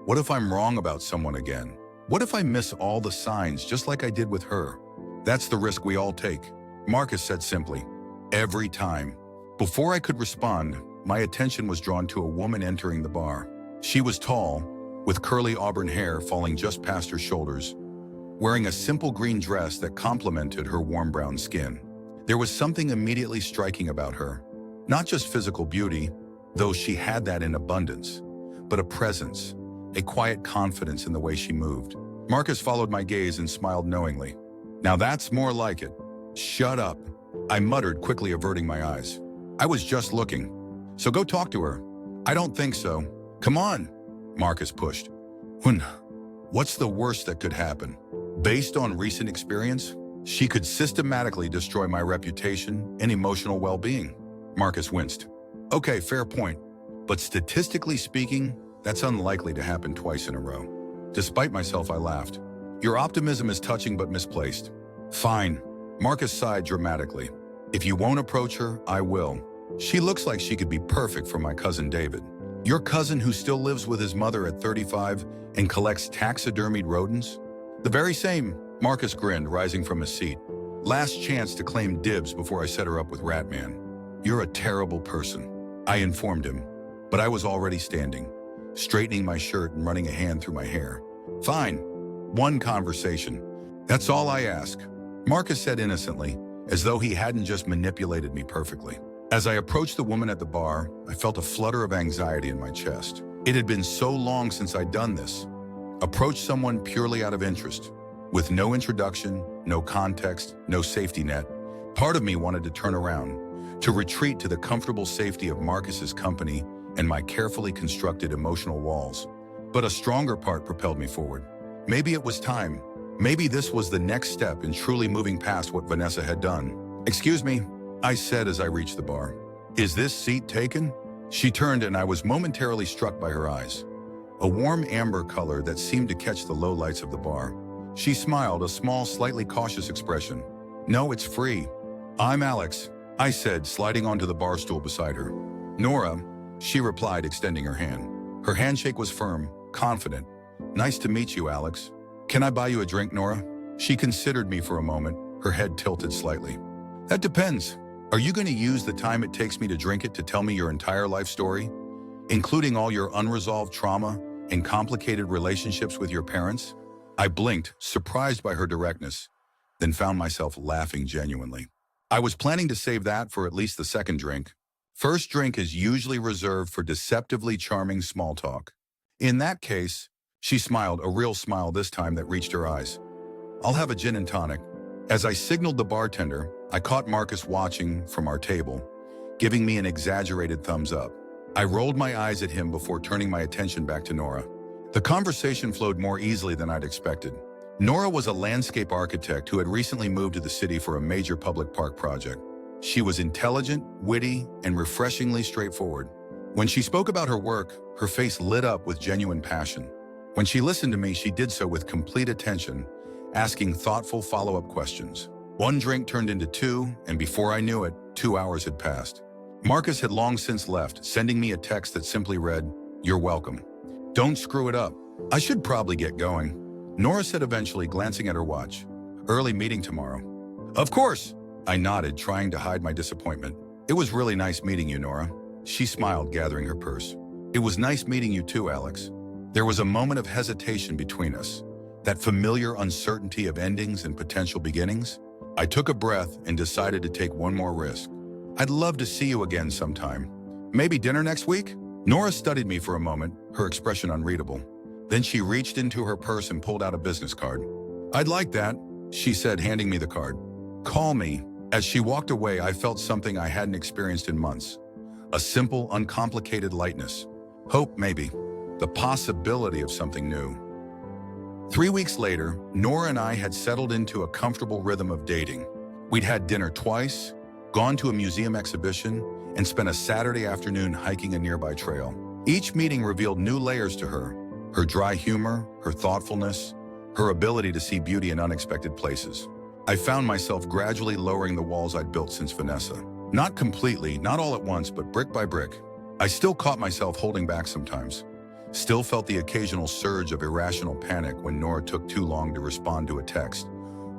what if I'm wrong about someone again? What if I miss all the signs just like I did with her?" "That's the risk we all take," Marcus said simply. "Every time." Before I could respond, my attention was drawn to a woman entering the bar. She was tall, with curly auburn hair falling just past her shoulders, wearing a simple green dress that complemented her warm brown skin. There was something immediately striking about her. Not just physical beauty, though she had that in abundance, but a presence, a quiet confidence in the way she moved. Marcus followed my gaze and smiled knowingly. "Now that's more like it." "Shut up," I muttered, quickly averting my eyes. "I was just looking. So go talk to her." "I don't think so." "Come on," Marcus pushed. What's the worst that could happen?" Based on recent experience, she could systematically destroy my reputation and emotional well-being. Marcus winced. "Okay, fair point. But statistically speaking, that's unlikely to happen twice in a row." Despite myself, I laughed. "Your optimism is touching but misplaced." "Fine," Marcus sighed dramatically. "If you won't approach her, I will. She looks like she could be perfect for my cousin David." "Your cousin who still lives with his mother at 35 and collects taxidermied rodents?" "The very same," Marcus grinned, rising from his seat. "Last chance to claim dibs before I set her up with Ratman." "You're a terrible person," I informed him, but I was already standing, straightening my shirt and running a hand through my hair. "Fine. One conversation. That's all I ask," Marcus said innocently, as though he hadn't just manipulated me perfectly. As I approached the woman at the bar, I felt a flutter of anxiety in my chest. It had been so long since I'd done this. Approached someone purely out of interest, with no introduction, no context, no safety net. Part of me wanted to turn around, to retreat to the comfortable safety of Marcus's company and my carefully constructed emotional walls. But a stronger part propelled me forward. Maybe it was time. Maybe this was the next step in truly moving past what Vanessa had done. "Excuse me," I said as I reached the bar. "Is this seat taken?" She turned and I was momentarily struck by her eyes. A warm amber color that seemed to catch the low lights of the bar. She smiled, a small, slightly cautious expression. "No, it's free." "I'm Alex," I said, sliding onto the bar stool beside her. "Nora," she replied, extending her hand. Her handshake was firm, confident. "Nice to meet you, Alex. Can I buy you a drink, Nora?" She considered me for a moment, her head tilted slightly. "That depends. Are you going to use the time it takes me to drink it to tell me your entire life story, including all your unresolved trauma and complicated relationships with your parents?" I blinked, surprised by her directness, then found myself laughing genuinely. I was planning to save that for at least the second drink. First drink is usually reserved for deceptively charming small talk. In that case, she smiled, a real smile this time that reached her eyes. "I'll have a gin and tonic." As I signaled the bartender, I caught Marcus watching from our table, giving me an exaggerated thumbs up. I rolled my eyes at him before turning my attention back to Nora. The conversation flowed more easily than I'd expected. Nora was a landscape architect who had recently moved to the city for a major public park project. She was intelligent, witty, and refreshingly straightforward. When she spoke about her work, her face lit up with genuine passion. When she listened to me, she did so with complete attention, asking thoughtful follow-up questions. One drink turned into two, and before I knew it, 2 hours had passed. Marcus had long since left, sending me a text that simply read, "You're welcome. Don't screw it up." I should probably get going, Nora said eventually, glancing at her watch. "Early meeting tomorrow." "Of course," I nodded, trying to hide my disappointment. "It was really nice meeting you, Nora." She smiled, gathering her purse. "It was nice meeting you too, Alex." There was a moment of hesitation between us, that familiar uncertainty of endings and potential beginnings. I took a breath and decided to take one more risk. "I'd love to see you again sometime. Maybe dinner next week?" Nora studied me for a moment, her expression unreadable. Then she reached into her purse and pulled out a business card. "I'd like that," she said, handing me the card. "Call me." As she walked away, I felt something I hadn't experienced in months. A simple, uncomplicated lightness. Hope, maybe. The possibility of something new. 3 weeks later, Nora and I had settled into a comfortable rhythm of dating. We'd had dinner twice, gone to a museum exhibition, and spent a Saturday afternoon hiking a nearby trail. Each meeting revealed new layers to her. Her dry humor, her thoughtfulness, her ability to see beauty in unexpected places. I found myself gradually lowering the walls I'd built since Vanessa. Not completely, not all at once, but brick by brick. I still caught myself holding back sometimes. Still felt the occasional surge of irrational panic when Nora took too long to respond to a text,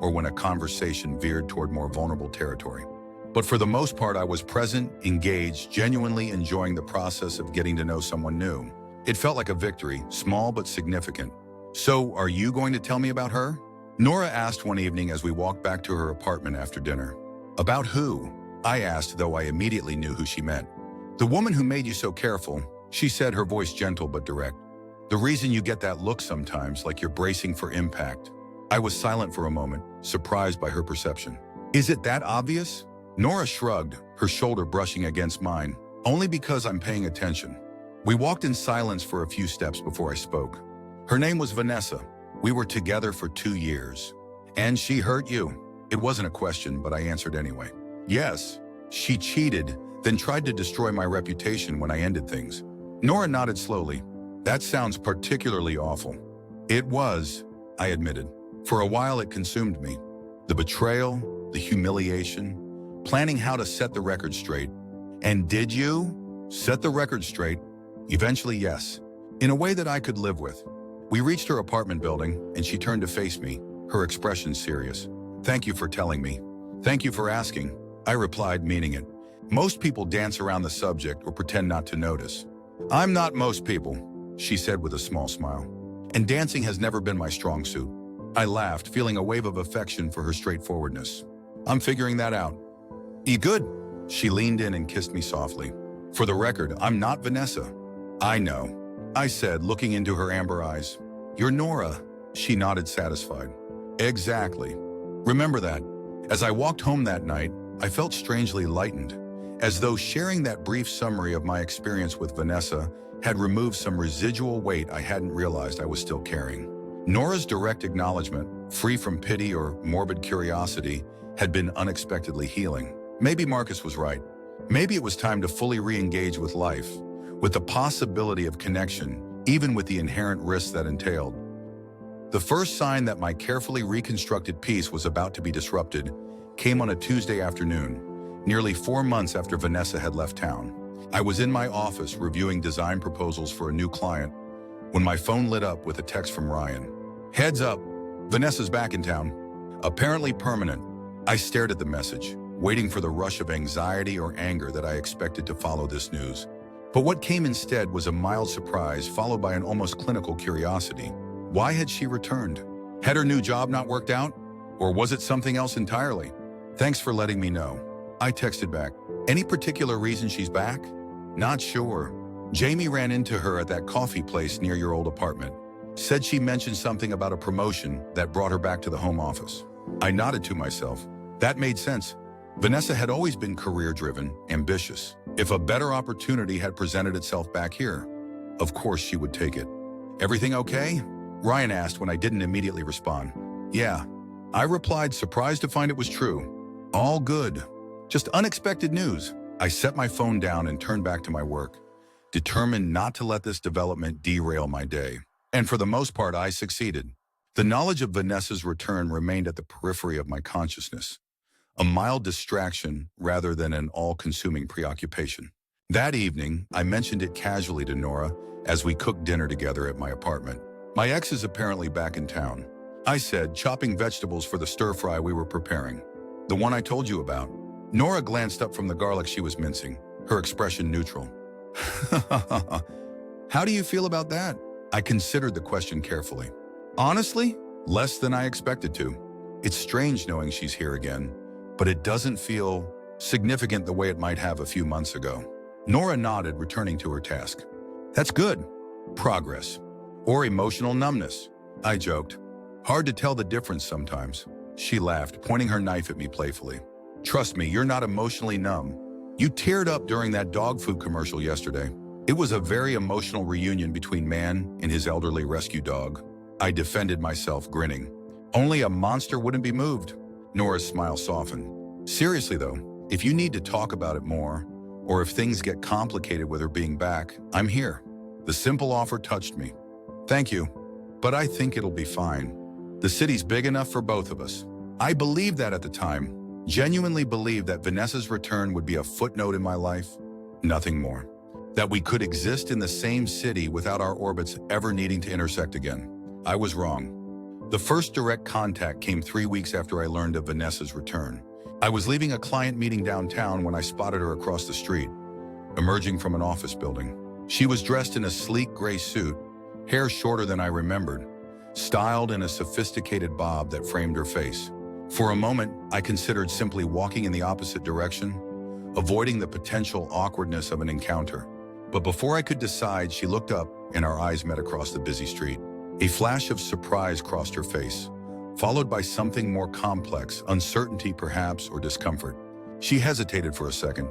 or when a conversation veered toward more vulnerable territory. But for the most part, I was present, engaged, genuinely enjoying the process of getting to know someone new. It felt like a victory, small but significant. "So, are you going to tell me about her?" Nora asked one evening as we walked back to her apartment after dinner. "About who?" I asked, though I immediately knew who she meant. "The woman who made you so careful," she said, her voice gentle but direct. "The reason you get that look sometimes, like you're bracing for impact." I was silent for a moment, surprised by her perception. "Is it that obvious?" Nora shrugged, her shoulder brushing against mine. "Only because I'm paying attention." We walked in silence for a few steps before I spoke. "Her name was Vanessa. We were together for 2 years. And she hurt you." It wasn't a question, but I answered anyway. "Yes, she cheated, then tried to destroy my reputation when I ended things." Nora nodded slowly. "That sounds particularly awful." "It was," I admitted. "For a while it consumed me. The betrayal, the humiliation, planning how to set the record straight." "And did you set the record straight?" "Eventually, yes. In a way that I could live with." We reached her apartment building, and she turned to face me, her expression serious. "Thank you for telling me." "Thank you for asking," I replied, meaning it. Most people dance around the subject or pretend not to notice. "I'm not most people," she said with a small smile. "And dancing has never been my strong suit." I laughed, feeling a wave of affection for her straightforwardness. "I'm figuring that out." "You good?" She leaned in and kissed me softly. "For the record, I'm not Vanessa." "I know," I said, looking into her amber eyes. "You're Nora." She nodded, satisfied. "Exactly. Remember that." As I walked home that night, I felt strangely lightened, as though sharing that brief summary of my experience with Vanessa had removed some residual weight I hadn't realized I was still carrying. Nora's direct acknowledgement, free from pity or morbid curiosity, had been unexpectedly healing. Maybe Marcus was right. Maybe it was time to fully re-engage with life, with the possibility of connection, even with the inherent risks that entailed. The first sign that my carefully reconstructed peace was about to be disrupted came on a Tuesday afternoon, nearly 4 months after Vanessa had left town. I was in my office reviewing design proposals for a new client when my phone lit up with a text from Ryan. "Heads up, Vanessa's back in town. Apparently permanent." I stared at the message, waiting for the rush of anxiety or anger that I expected to follow this news. But what came instead was a mild surprise followed by an almost clinical curiosity. Why had she returned? Had her new job not worked out? Or was it something else entirely? "Thanks for letting me know," I texted back. "Any particular reason she's back?" "Not sure. Jamie ran into her at that coffee place near your old apartment. Said she mentioned something about a promotion that brought her back to the home office." I nodded to myself. That made sense. Vanessa had always been career-driven, ambitious. If a better opportunity had presented itself back here, of course she would take it. "Everything okay?" Ryan asked when I didn't immediately respond. "Yeah," I replied, surprised to find it was true. "All good. Just unexpected news." I set my phone down and turned back to my work, determined not to let this development derail my day. And for the most part, I succeeded. The knowledge of Vanessa's return remained at the periphery of my consciousness, a mild distraction rather than an all-consuming preoccupation. That evening, I mentioned it casually to Nora as we cooked dinner together at my apartment. "My ex is apparently back in town," I said, chopping vegetables for the stir-fry we were preparing. "The one I told you about." Nora glanced up from the garlic she was mincing, her expression neutral. "How do you feel about that?" I considered the question carefully. "Honestly, less than I expected to. It's strange knowing she's here again, but it doesn't feel significant the way it might have a few months ago." Nora nodded, returning to her task. "That's good. Progress. Or emotional numbness," I joked. "Hard to tell the difference sometimes." She laughed, pointing her knife at me playfully. "Trust me, you're not emotionally numb. You teared up during that dog food commercial yesterday. It was a very emotional reunion between man and his elderly rescue dog." I defended myself, grinning. "Only a monster wouldn't be moved." Nora's smile softened. "Seriously though, if you need to talk about it more, or if things get complicated with her being back, I'm here." The simple offer touched me. "Thank you, but I think it'll be fine. The city's big enough for both of us." I believed that at the time, genuinely believed that Vanessa's return would be a footnote in my life, nothing more. That we could exist in the same city without our orbits ever needing to intersect again. I was wrong. The first direct contact came 3 weeks after I learned of Vanessa's return. I was leaving a client meeting downtown when I spotted her across the street, emerging from an office building. She was dressed in a sleek gray suit, hair shorter than I remembered, styled in a sophisticated bob that framed her face. For a moment, I considered simply walking in the opposite direction, avoiding the potential awkwardness of an encounter. But before I could decide, she looked up and our eyes met across the busy street. A flash of surprise crossed her face, followed by something more complex, uncertainty perhaps, or discomfort. She hesitated for a second,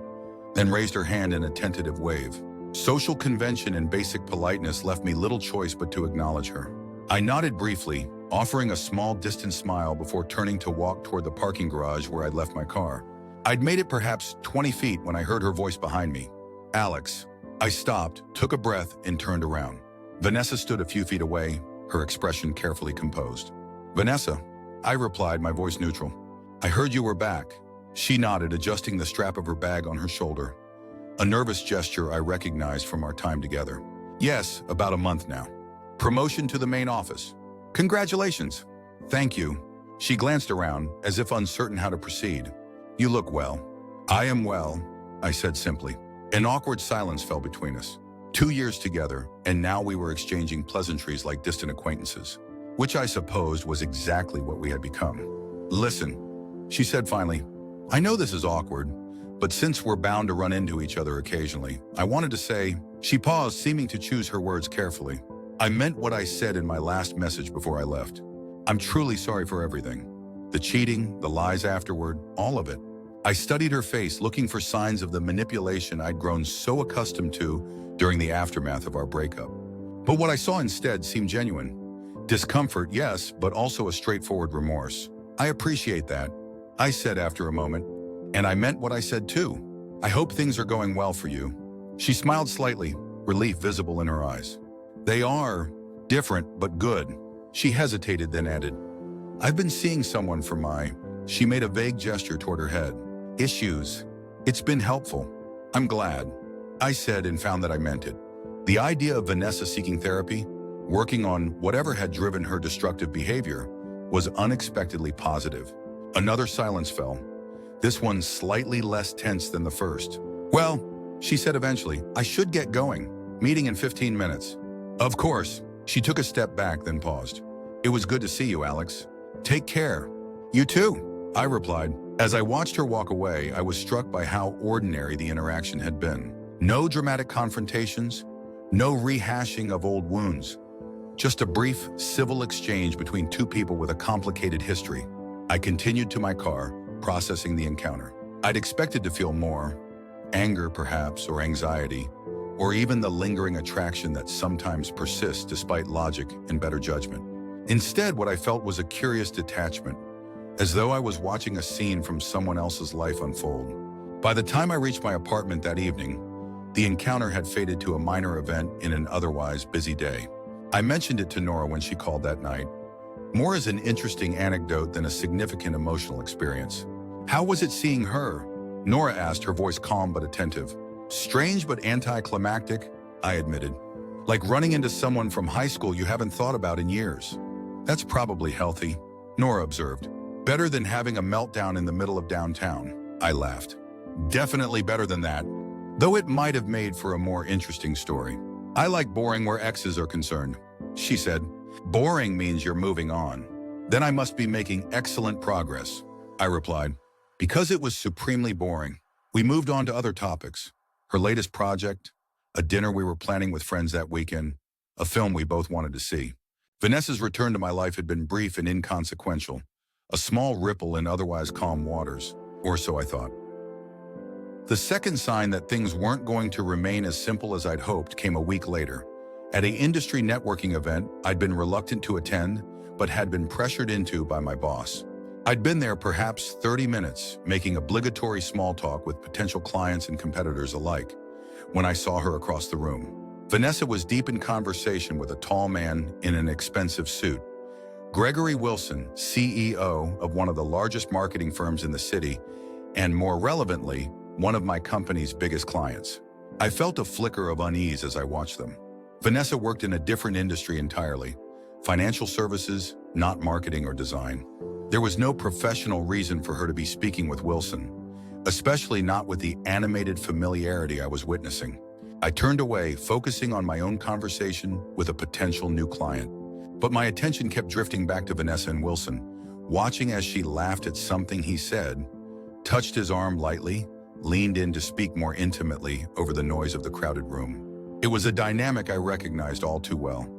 then raised her hand in a tentative wave. Social convention and basic politeness left me little choice but to acknowledge her. I nodded briefly, offering a small distant smile before turning to walk toward the parking garage where I'd left my car. I'd made it perhaps 20 feet when I heard her voice behind me. "Alex." I stopped, took a breath, and turned around. Vanessa stood a few feet away, her expression carefully composed. "Vanessa," I replied, my voice neutral. "I heard you were back." She nodded, adjusting the strap of her bag on her shoulder, a nervous gesture I recognized from our time together. "Yes, about a month now. Promotion to the main office. Congratulations." "Thank you." She glanced around, as if uncertain how to proceed. "You look well." "I am well," I said simply. An awkward silence fell between us. 2 years together, and now we were exchanging pleasantries like distant acquaintances, which I supposed was exactly what we had become. "Listen," she said finally, "I know this is awkward, but since we're bound to run into each other occasionally, I wanted to say..." She paused, seeming to choose her words carefully. "I meant what I said in my last message before I left. I'm truly sorry for everything. The cheating, the lies afterward, all of it. I studied her face, looking for signs of the manipulation I'd grown so accustomed to during the aftermath of our breakup. But what I saw instead seemed genuine. Discomfort, yes, but also a straightforward remorse. I appreciate that, I said after a moment, and I meant what I said too. I hope things are going well for you. She smiled slightly, relief visible in her eyes. They are different, but good. She hesitated, then added, I've been seeing someone for my... She made a vague gesture toward her head. Issues. It's been helpful. I'm glad, I said, and found that I meant it. The idea of Vanessa seeking therapy, working on whatever had driven her destructive behavior, was unexpectedly positive. Another silence fell, this one slightly less tense than the first. Well, she said eventually, I should get going. Meeting in 15 minutes. Of course. She took a step back, then paused. It was good to see you, Alex. Take care. You too, I replied. As I watched her walk away, I was struck by how ordinary the interaction had been. No dramatic confrontations, no rehashing of old wounds. Just a brief, civil exchange between two people with a complicated history. I continued to my car, processing the encounter. I'd expected to feel more, anger perhaps, or anxiety, or even the lingering attraction that sometimes persists despite logic and better judgment. Instead, what I felt was a curious detachment, as though I was watching a scene from someone else's life unfold. By the time I reached my apartment that evening, the encounter had faded to a minor event in an otherwise busy day. I mentioned it to Nora when she called that night, more as an interesting anecdote than a significant emotional experience. How was it seeing her? Nora asked, her voice calm but attentive. Strange but anticlimactic, I admitted. Like running into someone from high school you haven't thought about in years. That's probably healthy, Nora observed. Better than having a meltdown in the middle of downtown, I laughed. Definitely better than that, though it might have made for a more interesting story. I like boring where exes are concerned, she said. Boring means you're moving on. Then I must be making excellent progress, I replied. Because it was supremely boring, we moved on to other topics. Her latest project, a dinner we were planning with friends that weekend, a film we both wanted to see. Vanessa's return to my life had been brief and inconsequential, a small ripple in otherwise calm waters, or so I thought. The second sign that things weren't going to remain as simple as I'd hoped came a week later. At an industry networking event I'd been reluctant to attend, but had been pressured into by my boss. I'd been there perhaps 30 minutes, making obligatory small talk with potential clients and competitors alike, when I saw her across the room. Vanessa was deep in conversation with a tall man in an expensive suit. Gregory Wilson, CEO of one of the largest marketing firms in the city, and more relevantly, one of my company's biggest clients. I felt a flicker of unease as I watched them. Vanessa worked in a different industry entirely, financial services, not marketing or design. There was no professional reason for her to be speaking with Wilson, especially not with the animated familiarity I was witnessing. I turned away, focusing on my own conversation with a potential new client. But my attention kept drifting back to Vanessa and Wilson, watching as she laughed at something he said, touched his arm lightly, leaned in to speak more intimately over the noise of the crowded room. It was a dynamic I recognized all too well.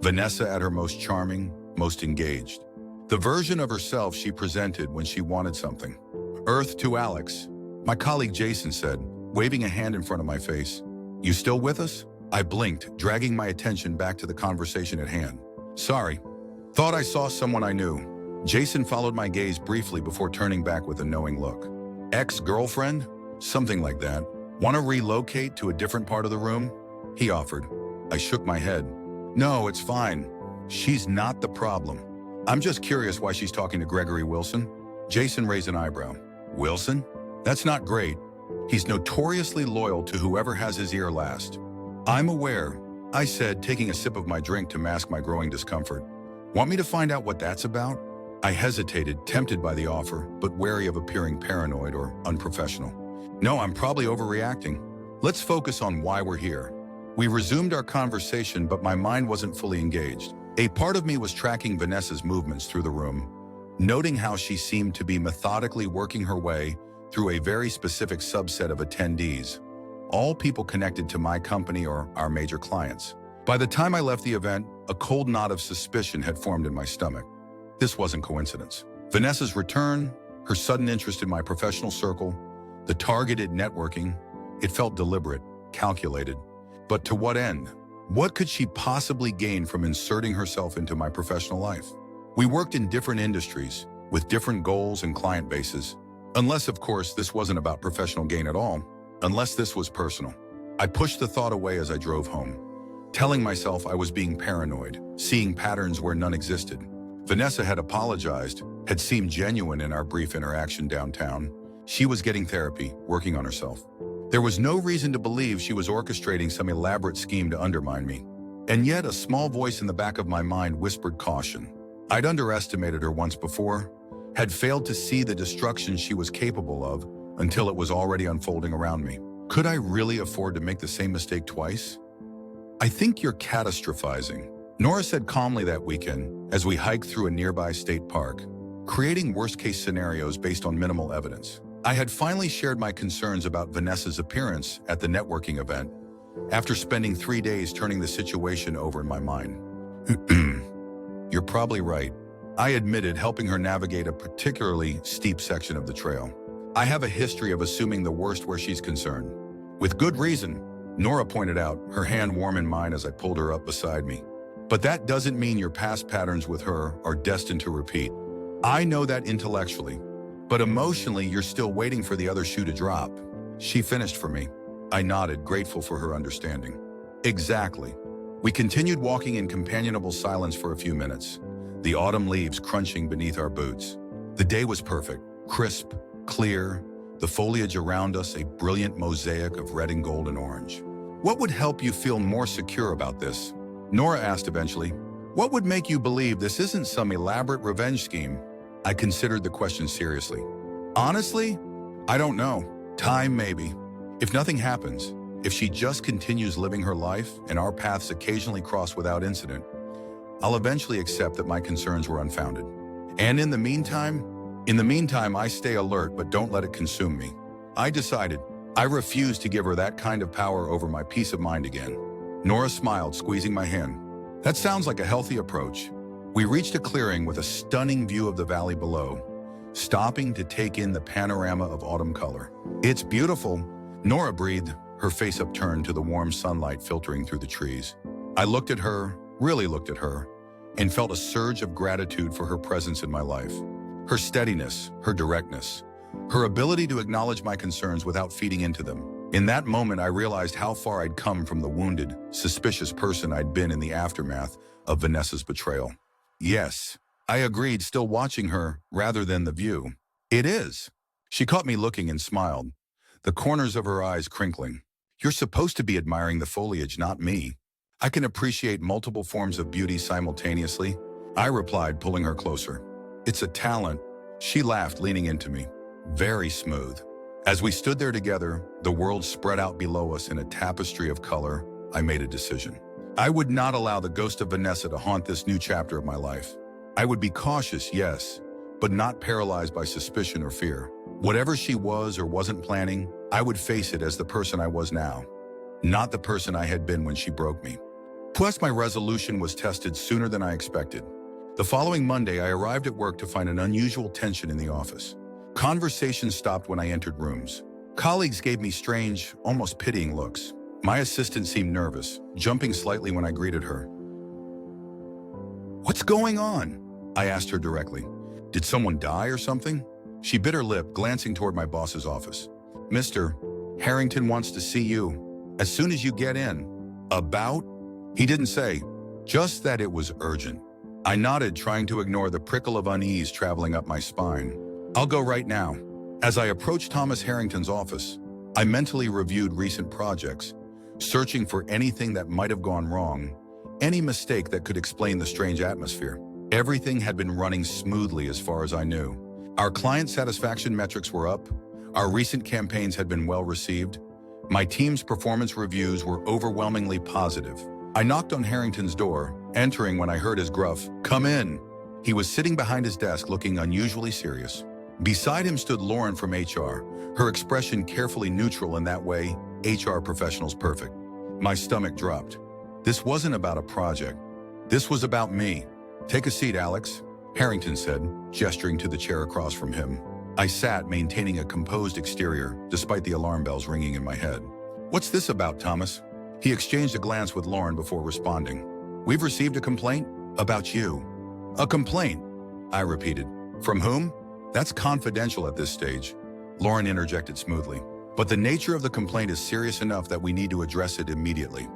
Vanessa at her most charming, most engaged. The version of herself she presented when she wanted something. Earth to Alex, my colleague Jason said, waving a hand in front of my face. You still with us? I blinked, dragging my attention back to the conversation at hand. Sorry. Thought I saw someone I knew. Jason followed my gaze briefly before turning back with a knowing look. Ex-girlfriend? Something like that. Want to relocate to a different part of the room? He offered. I shook my head. No, it's fine. She's not the problem. I'm just curious why she's talking to Gregory Wilson. Jason raised an eyebrow. Wilson? That's not great. He's notoriously loyal to whoever has his ear last. I'm aware, I said, taking a sip of my drink to mask my growing discomfort. Want me to find out what that's about? I hesitated, tempted by the offer, but wary of appearing paranoid or unprofessional. No, I'm probably overreacting. Let's focus on why we're here. We resumed our conversation, but my mind wasn't fully engaged. A part of me was tracking Vanessa's movements through the room, noting how she seemed to be methodically working her way through a very specific subset of attendees, all people connected to my company or our major clients. By the time I left the event, a cold knot of suspicion had formed in my stomach. This wasn't coincidence. Vanessa's return, her sudden interest in my professional circle, the targeted networking. It felt deliberate, calculated. But to what end? What could she possibly gain from inserting herself into my professional life? We worked in different industries, with different goals and client bases. Unless, of course, this wasn't about professional gain at all. Unless this was personal. I pushed the thought away as I drove home, telling myself I was being paranoid, seeing patterns where none existed. Vanessa had apologized, had seemed genuine in our brief interaction downtown. She was getting therapy, working on herself. There was no reason to believe she was orchestrating some elaborate scheme to undermine me. And yet a small voice in the back of my mind whispered caution. I'd underestimated her once before, had failed to see the destruction she was capable of until it was already unfolding around me. Could I really afford to make the same mistake twice? I think you're catastrophizing, Nora said calmly that weekend as we hiked through a nearby state park, creating worst-case scenarios based on minimal evidence. I had finally shared my concerns about Vanessa's appearance at the networking event, after spending 3 days turning the situation over in my mind. You're probably right, I admitted, helping her navigate a particularly steep section of the trail. I have a history of assuming the worst where she's concerned. With good reason, Nora pointed out, her hand warm in mine as I pulled her up beside me. But that doesn't mean your past patterns with her are destined to repeat. I know that intellectually, but emotionally you're still waiting for the other shoe to drop. She finished for me. I nodded, grateful for her understanding. Exactly. We continued walking in companionable silence for a few minutes, the autumn leaves crunching beneath our boots. The day was perfect, crisp, clear, the foliage around us a brilliant mosaic of red and gold and orange. What would help you feel more secure about this? Nora asked eventually. What would make you believe this isn't some elaborate revenge scheme? I considered the question seriously. Honestly, I don't know. Time, maybe. If nothing happens, if she just continues living her life and our paths occasionally cross without incident, I'll eventually accept that my concerns were unfounded. And in the meantime, I stay alert but don't let it consume me. I decided I refuse to give her that kind of power over my peace of mind again. Nora smiled, squeezing my hand. That sounds like a healthy approach. We reached a clearing with a stunning view of the valley below, stopping to take in the panorama of autumn color. It's beautiful, Nora breathed, her face upturned to the warm sunlight filtering through the trees. I looked at her, really looked at her, and felt a surge of gratitude for her presence in my life. Her steadiness, her directness, her ability to acknowledge my concerns without feeding into them. In that moment, I realized how far I'd come from the wounded, suspicious person I'd been in the aftermath of Vanessa's betrayal. Yes, I agreed, still watching her rather than the view. It is. She caught me looking and smiled, the corners of her eyes crinkling. You're supposed to be admiring the foliage, not me. I can appreciate multiple forms of beauty simultaneously, I replied, pulling her closer. It's a talent. She laughed, leaning into me. Very smooth. As we stood there together, the world spread out below us in a tapestry of color, I made a decision. I would not allow the ghost of Vanessa to haunt this new chapter of my life. I would be cautious, yes, but not paralyzed by suspicion or fear. Whatever she was or wasn't planning, I would face it as the person I was now, not the person I had been when she broke me. Plus, my resolution was tested sooner than I expected. The following Monday, I arrived at work to find an unusual tension in the office. Conversations stopped when I entered rooms. Colleagues gave me strange, almost pitying looks. My assistant seemed nervous, jumping slightly when I greeted her. What's going on? I asked her directly. Did someone die or something? She bit her lip, glancing toward my boss's office. Mr. Harrington wants to see you as soon as you get in. About? He didn't say, just that it was urgent. I nodded, trying to ignore the prickle of unease traveling up my spine. I'll go right now. As I approached Thomas Harrington's office, I mentally reviewed recent projects, searching for anything that might have gone wrong, any mistake that could explain the strange atmosphere. Everything had been running smoothly as far as I knew. Our client satisfaction metrics were up, our recent campaigns had been well received, my team's performance reviews were overwhelmingly positive. I knocked on Harrington's door, entering when I heard his gruff, "Come in." He was sitting behind his desk looking unusually serious. Beside him stood Lauren from HR, her expression carefully neutral in that way HR professionals perfect. My stomach dropped. This wasn't about a project. This was about me. Take a seat, Alex, Harrington said, gesturing to the chair across from him. I sat, maintaining a composed exterior, despite the alarm bells ringing in my head. "What's this about, Thomas?" He exchanged a glance with Lauren before responding. "We've received a complaint about you." "A complaint?" I repeated. "From whom?" "That's confidential at this stage," Lauren interjected smoothly. "But the nature of the complaint is serious enough that we need to address it immediately."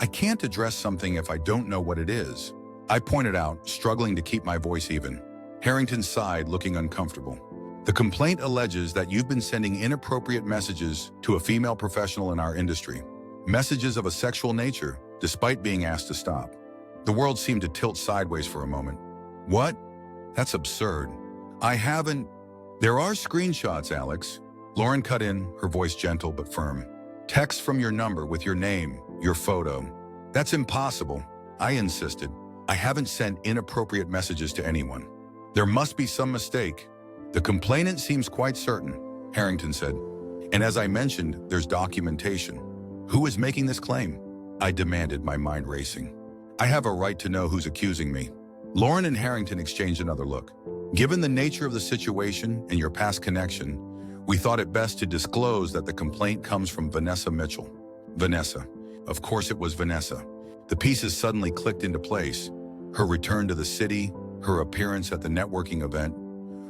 "I can't address something if I don't know what it is," I pointed out, struggling to keep my voice even. Harrington sighed, looking uncomfortable. "The complaint alleges that you've been sending inappropriate messages to a female professional in our industry. Messages of a sexual nature, despite being asked to stop." The world seemed to tilt sideways for a moment. "What? That's absurd. I haven't—" "There are screenshots, Alex." Lauren cut in, her voice gentle but firm. "Text from your number with your name, your photo." "That's impossible," I insisted. "I haven't sent inappropriate messages to anyone." "There must be some mistake." "The complainant seems quite certain," Harrington said. "And as I mentioned, there's documentation." "Who is making this claim?" I demanded, my mind racing. "I have a right to know who's accusing me." Lauren and Harrington exchanged another look. "Given the nature of the situation and your past connection, we thought it best to disclose that the complaint comes from Vanessa Mitchell." Vanessa. Of course it was Vanessa. The pieces suddenly clicked into place. Her return to the city, her appearance at the networking event,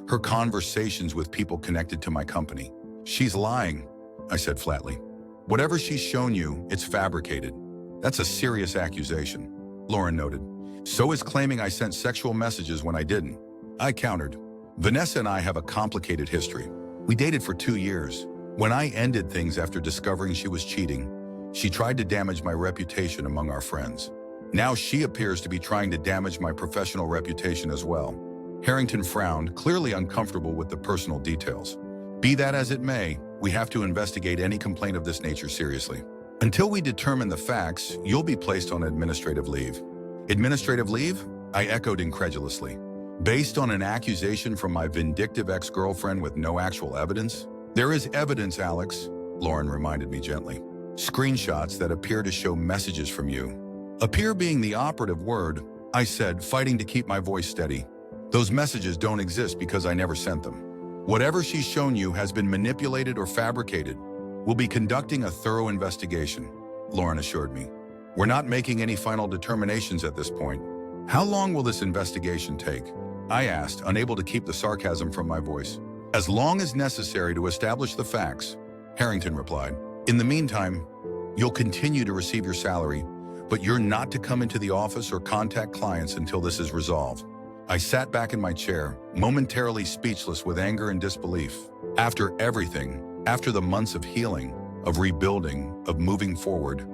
her conversations with people connected to my company. "She's lying," I said flatly. "Whatever she's shown you, it's fabricated." "That's a serious accusation," Lauren noted. "So is claiming I sent sexual messages when I didn't." I countered. "Vanessa and I have a complicated history. We dated for 2 years. When I ended things after discovering she was cheating, she tried to damage my reputation among our friends. Now she appears to be trying to damage my professional reputation as well." Harrington frowned, clearly uncomfortable with the personal details. "Be that as it may, we have to investigate any complaint of this nature seriously. Until we determine the facts, you'll be placed on administrative leave." "Administrative leave?" I echoed incredulously. "Based on an accusation from my vindictive ex-girlfriend with no actual evidence?" "There is evidence, Alex," Lauren reminded me gently. "Screenshots that appear to show messages from you." "Appear being the operative word," I said, fighting to keep my voice steady. "Those messages don't exist because I never sent them. Whatever she's shown you has been manipulated or fabricated. We'll be conducting a thorough investigation," Lauren assured me. "We're not making any final determinations at this point." "How long will this investigation take?" I asked, unable to keep the sarcasm from my voice. "As long as necessary to establish the facts," Harrington replied. "In the meantime, you'll continue to receive your salary, but you're not to come into the office or contact clients until this is resolved." I sat back in my chair, momentarily speechless with anger and disbelief. After everything, after the months of healing, of rebuilding, of moving forward,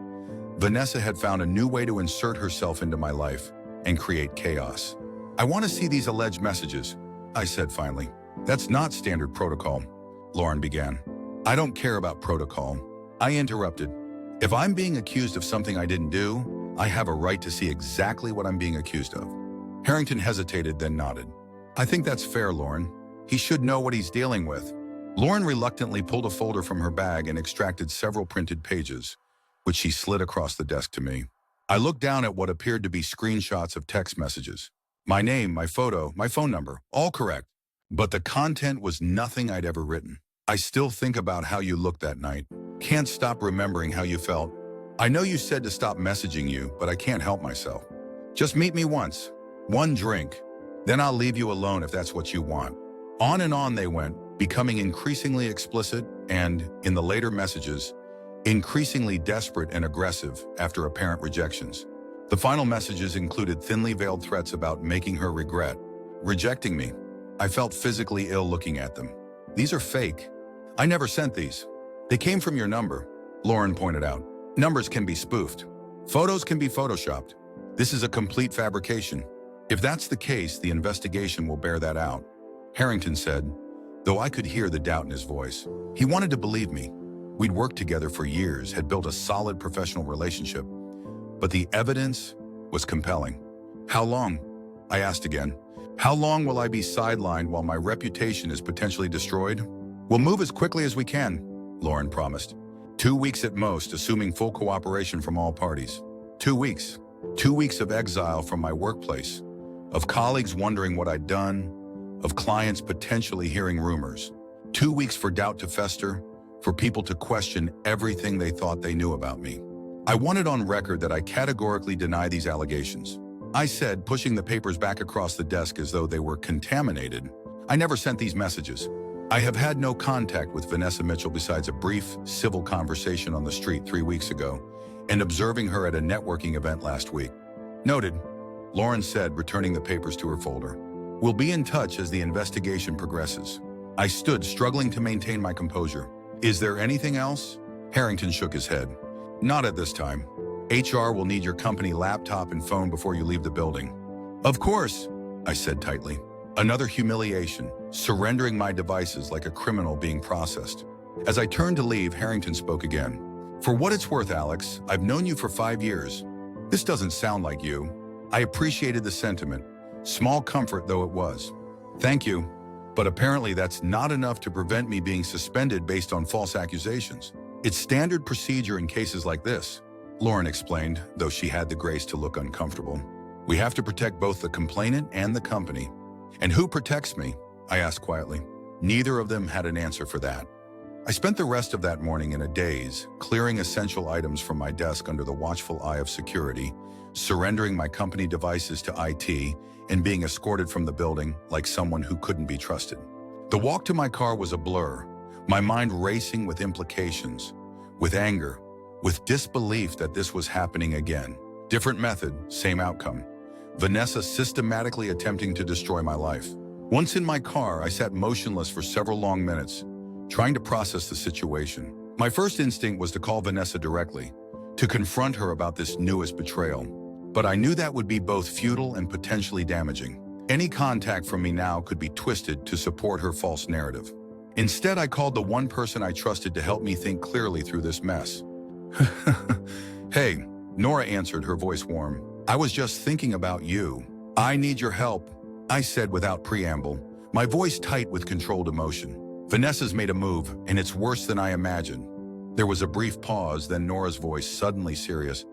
Vanessa had found a new way to insert herself into my life and create chaos. "I want to see these alleged messages," I said finally. "That's not standard protocol," Lauren began. "I don't care about protocol," I interrupted. "If I'm being accused of something I didn't do, I have a right to see exactly what I'm being accused of." Harrington hesitated, then nodded. "I think that's fair, Lauren. He should know what he's dealing with." Lauren reluctantly pulled a folder from her bag and extracted several printed pages, which she slid across the desk to me. I looked down at what appeared to be screenshots of text messages. My name, my photo, my phone number, all correct. But the content was nothing I'd ever written. "I still think about how you looked that night. Can't stop remembering how you felt. I know you said to stop messaging you, but I can't help myself. Just meet me once. One drink. Then I'll leave you alone if that's what you want." On and on they went, becoming increasingly explicit and, in the later messages, increasingly desperate and aggressive after apparent rejections. The final messages included thinly veiled threats about making her regret, rejecting me. I felt physically ill looking at them. "These are fake. I never sent these. They came from your number," Lauren pointed out. "Numbers can be spoofed. Photos can be photoshopped. This is a complete fabrication." "If that's the case, the investigation will bear that out," Harrington said, though I could hear the doubt in his voice. He wanted to believe me. We'd worked together for years, had built a solid professional relationship, but the evidence was compelling. "How long?" I asked again. "How long will I be sidelined while my reputation is potentially destroyed?" "We'll move as quickly as we can," Lauren promised. 2 weeks at most, assuming full cooperation from all parties. 2 weeks. 2 weeks of exile from my workplace, of colleagues wondering what I'd done, of clients potentially hearing rumors. 2 weeks for doubt to fester, for people to question everything they thought they knew about me. I wanted on record that I categorically deny these allegations. I said, pushing the papers back across the desk as though they were contaminated, I never sent these messages. I have had no contact with Vanessa Mitchell besides a brief, civil conversation on the street 3 weeks ago and observing her at a networking event last week. Noted, Lauren said, returning the papers to her folder. We'll be in touch as the investigation progresses. I stood, struggling to maintain my composure. Is there anything else? Harrington shook his head. Not at this time. HR will need your company laptop and phone before you leave the building. Of course, I said tightly. Another humiliation, surrendering my devices like a criminal being processed. As I turned to leave, Harrington spoke again. For what it's worth, Alex, I've known you for 5 years. This doesn't sound like you. I appreciated the sentiment, small comfort though it was. Thank you, but apparently that's not enough to prevent me being suspended based on false accusations. It's standard procedure in cases like this, Lauren explained, though she had the grace to look uncomfortable. We have to protect both the complainant and the company. And who protects me? I asked quietly. Neither of them had an answer for that. I spent the rest of that morning in a daze, clearing essential items from my desk under the watchful eye of security, surrendering my company devices to IT, and being escorted from the building like someone who couldn't be trusted. The walk to my car was a blur, my mind racing with implications, with anger, with disbelief that this was happening again. Different method, same outcome. Vanessa systematically attempting to destroy my life. Once in my car, I sat motionless for several long minutes, trying to process the situation. My first instinct was to call Vanessa directly, to confront her about this newest betrayal. But I knew that would be both futile and potentially damaging. Any contact from me now could be twisted to support her false narrative. Instead, I called the one person I trusted to help me think clearly through this mess. Hey, Nora answered, her voice warm. I was just thinking about you. I need your help, I said without preamble, my voice tight with controlled emotion. Vanessa's made a move, and it's worse than I imagined. There was a brief pause, then Nora's voice suddenly serious.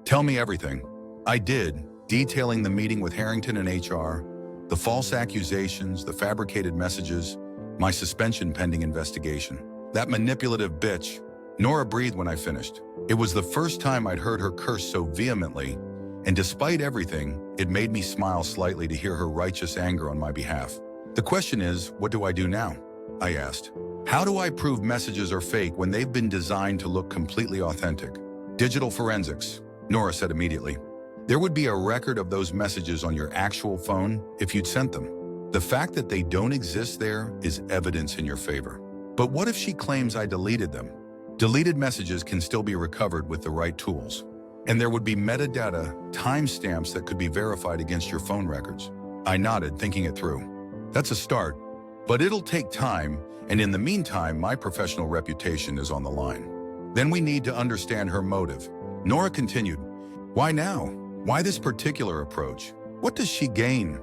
Tell me everything. I did, detailing the meeting with Harrington and HR, the false accusations, the fabricated messages, my suspension pending investigation. That manipulative bitch. Nora breathed when I finished. It was the first time I'd heard her curse so vehemently, and despite everything, it made me smile slightly to hear her righteous anger on my behalf. The question is, what do I do now? I asked. How do I prove messages are fake when they've been designed to look completely authentic? Digital forensics, Nora said immediately. There would be a record of those messages on your actual phone if you'd sent them. The fact that they don't exist there is evidence in your favor. But what if she claims I deleted them? Deleted messages can still be recovered with the right tools. And there would be metadata, timestamps that could be verified against your phone records. I nodded, thinking it through. That's a start, but it'll take time, and in the meantime, my professional reputation is on the line. Then we need to understand her motive. Nora continued, Why now? Why this particular approach? What does she gain?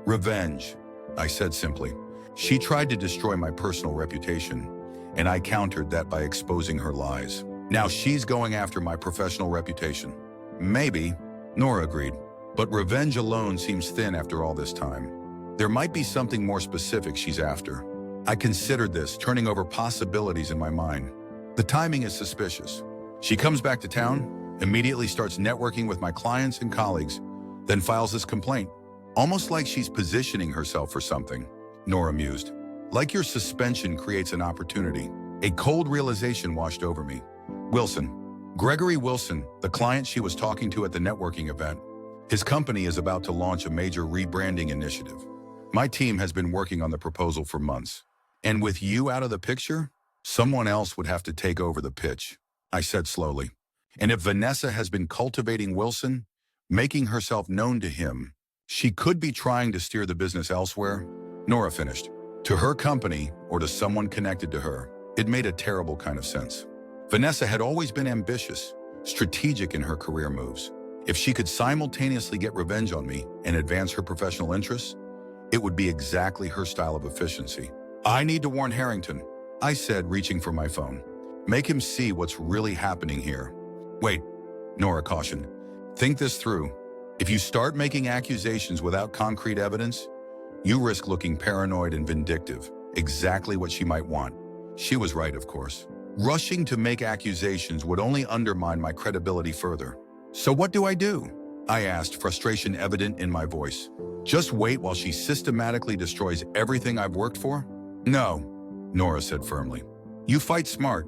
Revenge, I said simply. She tried to destroy my personal reputation, and I countered that by exposing her lies. Now she's going after my professional reputation. Maybe, Nora agreed, but revenge alone seems thin after all this time. There might be something more specific she's after. I considered this, turning over possibilities in my mind. The timing is suspicious. She comes back to town, immediately starts networking with my clients and colleagues, then files this complaint, almost like she's positioning herself for something, Nora mused. Like your suspension creates an opportunity. A cold realization washed over me. Wilson. Gregory Wilson, the client she was talking to at the networking event. His company is about to launch a major rebranding initiative. My team has been working on the proposal for months. And with you out of the picture, someone else would have to take over the pitch, I said slowly. And if Vanessa has been cultivating Wilson, making herself known to him, she could be trying to steer the business elsewhere, Nora finished. To her company or to someone connected to her. It made a terrible kind of sense. Vanessa had always been ambitious, strategic in her career moves. If she could simultaneously get revenge on me and advance her professional interests, it would be exactly her style of efficiency. I need to warn Harrington, I said, reaching for my phone. Make him see what's really happening here. Wait, Nora cautioned. Think this through. If you start making accusations without concrete evidence, you risk looking paranoid and vindictive. exactly what she might want. She was right, of course. Rushing to make accusations would only undermine my credibility further. So what do? I asked, frustration evident in my voice. Just wait while she systematically destroys everything I've worked for? No, Nora said firmly. You fight smart.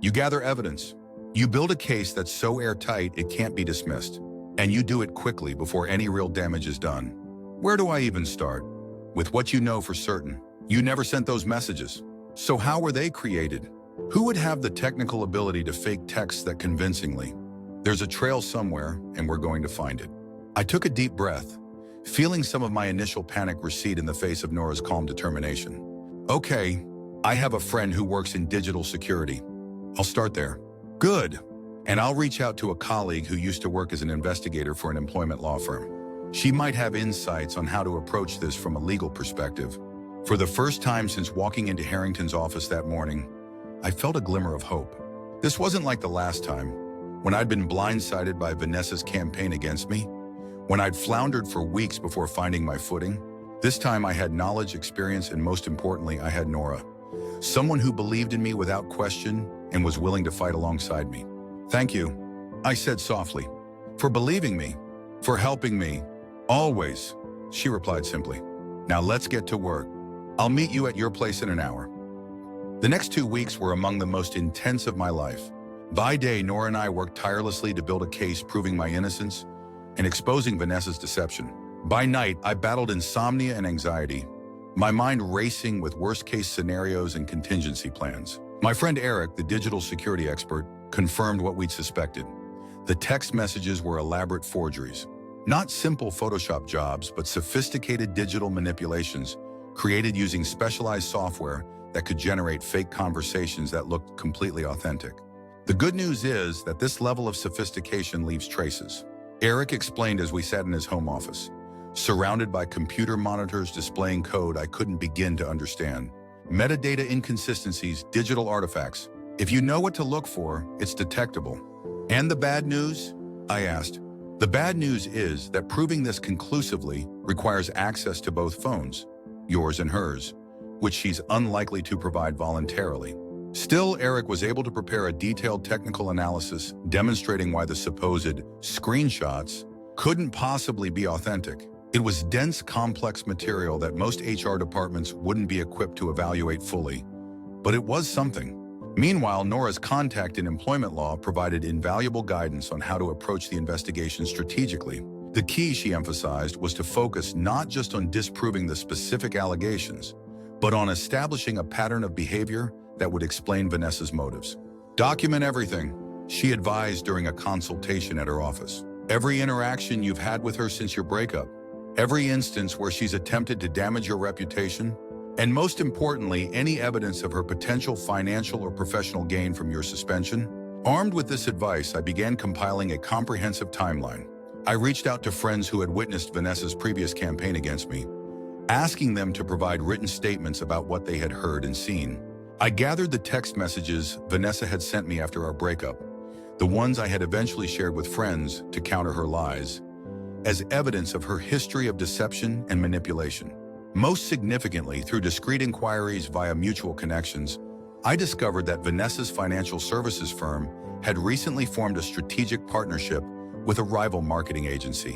You gather evidence. You build a case that's so airtight it can't be dismissed. And you do it quickly before any real damage is done. Where do I even start? With what you know for certain. You never sent those messages. So how were they created? Who would have the technical ability to fake texts that convincingly? There's a trail somewhere, and we're going to find it. I took a deep breath, feeling some of my initial panic recede in the face of Nora's calm determination. Okay, I have a friend who works in digital security. I'll start there. Good. And I'll reach out to a colleague who used to work as an investigator for an employment law firm. She might have insights on how to approach this from a legal perspective. For the first time since walking into Harrington's office that morning, I felt a glimmer of hope. This wasn't like the last time, when I'd been blindsided by Vanessa's campaign against me, when I'd floundered for weeks before finding my footing. This time I had knowledge, experience, and most importantly, I had Nora. Someone who believed in me without question and was willing to fight alongside me. Thank you, I said softly, for believing me, for helping me. Always, she replied simply. Now let's get to work. I'll meet you at your place in an hour. The next 2 weeks were among the most intense of my life. By day, Nora and I worked tirelessly to build a case proving my innocence and exposing Vanessa's deception. By night, I battled insomnia and anxiety, my mind racing with worst-case scenarios and contingency plans. My friend Eric, the digital security expert, confirmed what we'd suspected. The text messages were elaborate forgeries. Not simple Photoshop jobs, but sophisticated digital manipulations created using specialized software that could generate fake conversations that looked completely authentic. The good news is that this level of sophistication leaves traces. Eric explained as we sat in his home office, surrounded by computer monitors displaying code I couldn't begin to understand. Metadata inconsistencies, digital artifacts. If you know what to look for, it's detectable. And the bad news? I asked. The bad news is that proving this conclusively requires access to both phones, yours and hers, which she's unlikely to provide voluntarily. Still, Eric was able to prepare a detailed technical analysis demonstrating why the supposed screenshots couldn't possibly be authentic. It was dense, complex material that most HR departments wouldn't be equipped to evaluate fully, but it was something. Meanwhile, Nora's contact in employment law provided invaluable guidance on how to approach the investigation strategically. The key, she emphasized, was to focus not just on disproving the specific allegations, but on establishing a pattern of behavior that would explain Vanessa's motives. Document everything, she advised during a consultation at her office. Every interaction you've had with her since your breakup, every instance where she's attempted to damage your reputation, and most importantly, any evidence of her potential financial or professional gain from your suspension. Armed with this advice, I began compiling a comprehensive timeline. I reached out to friends who had witnessed Vanessa's previous campaign against me, asking them to provide written statements about what they had heard and seen. I gathered the text messages Vanessa had sent me after our breakup, the ones I had eventually shared with friends to counter her lies, as evidence of her history of deception and manipulation. Most significantly, through discreet inquiries via mutual connections, I discovered that Vanessa's financial services firm had recently formed a strategic partnership with a rival marketing agency,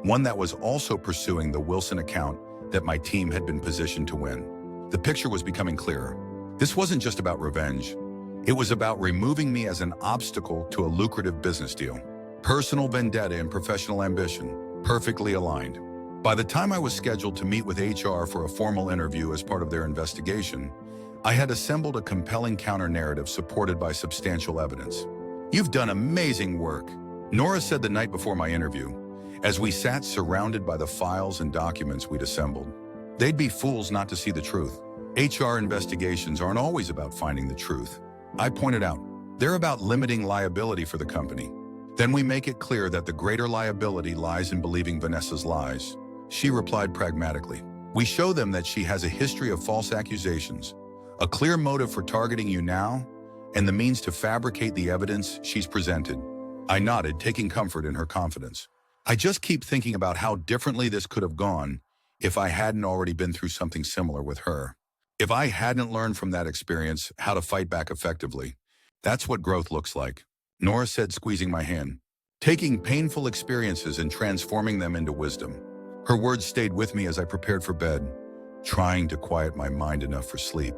one that was also pursuing the Wilson account that my team had been positioned to win. The picture was becoming clearer. This wasn't just about revenge. It was about removing me as an obstacle to a lucrative business deal. Personal vendetta and professional ambition, perfectly aligned. By the time I was scheduled to meet with HR for a formal interview as part of their investigation, I had assembled a compelling counter-narrative supported by substantial evidence. "You've done amazing work," Nora said the night before my interview, as we sat surrounded by the files and documents we'd assembled. They'd be fools not to see the truth. HR investigations aren't always about finding the truth. I pointed out, they're about limiting liability for the company. Then we make it clear that the greater liability lies in believing Vanessa's lies. She replied pragmatically. We show them that she has a history of false accusations, a clear motive for targeting you now, and the means to fabricate the evidence she's presented. I nodded, taking comfort in her confidence. I just keep thinking about how differently this could have gone if I hadn't already been through something similar with her. If I hadn't learned from that experience how to fight back effectively, that's what growth looks like. Nora said, squeezing my hand. Taking painful experiences and transforming them into wisdom. Her words stayed with me as I prepared for bed, trying to quiet my mind enough for sleep.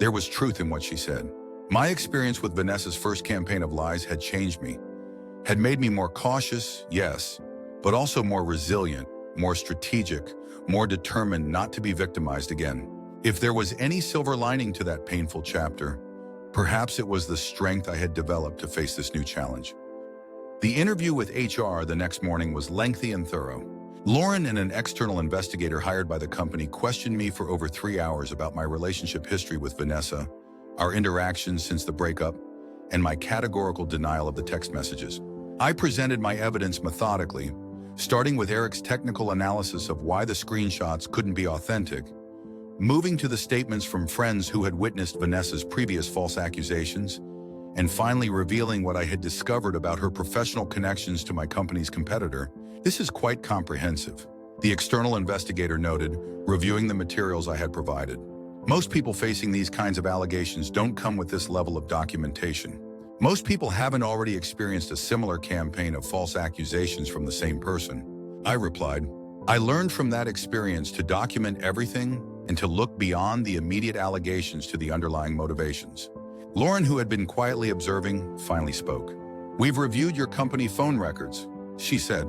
There was truth in what she said. My experience with Vanessa's first campaign of lies had changed me, had made me more cautious, yes, but also more resilient, more strategic, more determined not to be victimized again. If there was any silver lining to that painful chapter, perhaps it was the strength I had developed to face this new challenge. The interview with HR the next morning was lengthy and thorough. Lauren and an external investigator hired by the company questioned me for over 3 hours about my relationship history with Vanessa, our interactions since the breakup, and my categorical denial of the text messages. I presented my evidence methodically, starting with Eric's technical analysis of why the screenshots couldn't be authentic, moving to the statements from friends who had witnessed Vanessa's previous false accusations, and finally revealing what I had discovered about her professional connections to my company's competitor. This is quite comprehensive, the external investigator noted, reviewing the materials I had provided. Most people facing these kinds of allegations don't come with this level of documentation. Most people haven't already experienced a similar campaign of false accusations from the same person. I replied, I learned from that experience to document everything and to look beyond the immediate allegations to the underlying motivations. Lauren, who had been quietly observing, finally spoke. We've reviewed your company phone records, she said.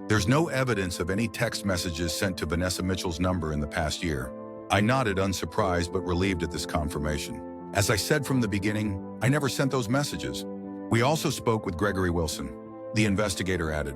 There's no evidence of any text messages sent to Vanessa Mitchell's number in the past year. I nodded, unsurprised but relieved at this confirmation. As I said from the beginning, I never sent those messages. We also spoke with Gregory Wilson, the investigator added.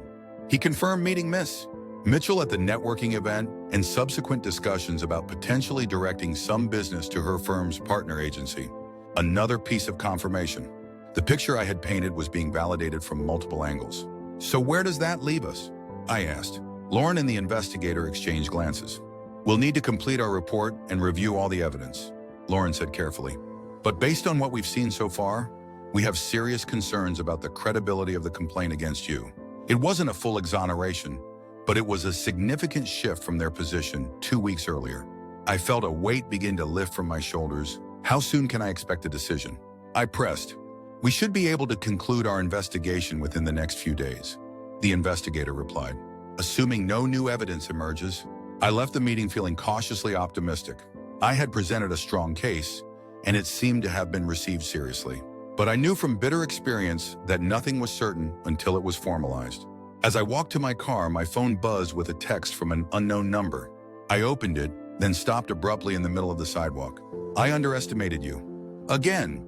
He confirmed meeting Miss Mitchell at the networking event and subsequent discussions about potentially directing some business to her firm's partner agency. Another piece of confirmation. The picture I had painted was being validated from multiple angles. So where does that leave us? I asked. Lauren and the investigator exchanged glances. We'll need to complete our report and review all the evidence, Lauren said carefully. But based on what we've seen so far, we have serious concerns about the credibility of the complaint against you. It wasn't a full exoneration, but it was a significant shift from their position 2 weeks earlier. I felt a weight begin to lift from my shoulders. How soon can I expect a decision? I pressed. We should be able to conclude our investigation within the next few days, the investigator replied. Assuming no new evidence emerges, I left the meeting feeling cautiously optimistic. I had presented a strong case, and it seemed to have been received seriously. But I knew from bitter experience that nothing was certain until it was formalized. As I walked to my car, my phone buzzed with a text from an unknown number. I opened it, then stopped abruptly in the middle of the sidewalk. I underestimated you. Again.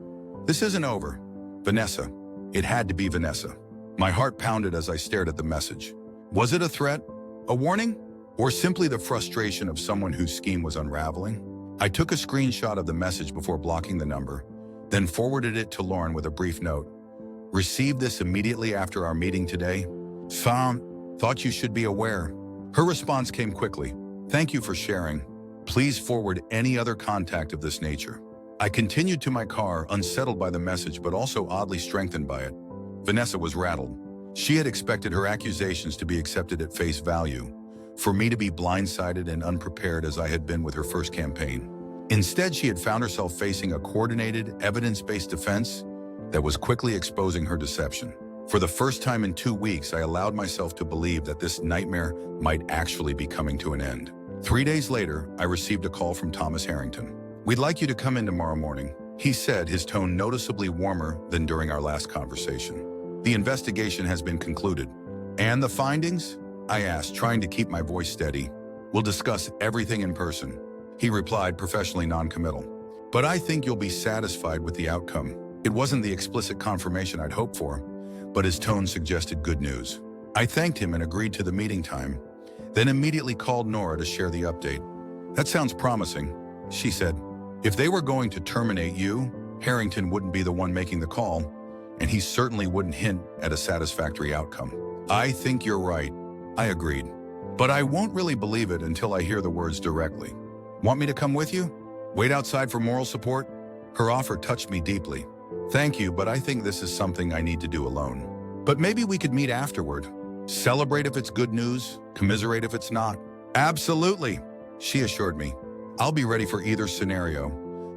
This isn't over. Vanessa. It had to be Vanessa. My heart pounded as I stared at the message. Was it a threat? A warning? Or simply the frustration of someone whose scheme was unraveling? I took a screenshot of the message before blocking the number, then forwarded it to Lauren with a brief note. Received this immediately after our meeting today. Thought you should be aware. Her response came quickly. Thank you for sharing. Please forward any other contact of this nature. I continued to my car, unsettled by the message but also oddly strengthened by it. Vanessa was rattled. She had expected her accusations to be accepted at face value, for me to be blindsided and unprepared as I had been with her first campaign. Instead, she had found herself facing a coordinated, evidence-based defense that was quickly exposing her deception. For the first time in 2 weeks, I allowed myself to believe that this nightmare might actually be coming to an end. 3 days later, I received a call from Thomas Harrington. We'd like you to come in tomorrow morning, he said, his tone noticeably warmer than during our last conversation. The investigation has been concluded. And the findings? I asked, trying to keep my voice steady. We'll discuss everything in person, he replied, professionally non-committal. But I think you'll be satisfied with the outcome. It wasn't the explicit confirmation I'd hoped for, but his tone suggested good news. I thanked him and agreed to the meeting time, then immediately called Nora to share the update. That sounds promising, she said. If they were going to terminate you, Harrington wouldn't be the one making the call, and he certainly wouldn't hint at a satisfactory outcome. I think you're right, I agreed. But I won't really believe it until I hear the words directly. Want me to come with you? Wait outside for moral support? Her offer touched me deeply. Thank you, but I think this is something I need to do alone. But maybe we could meet afterward. Celebrate if it's good news, commiserate if it's not. Absolutely, she assured me. I'll be ready for either scenario,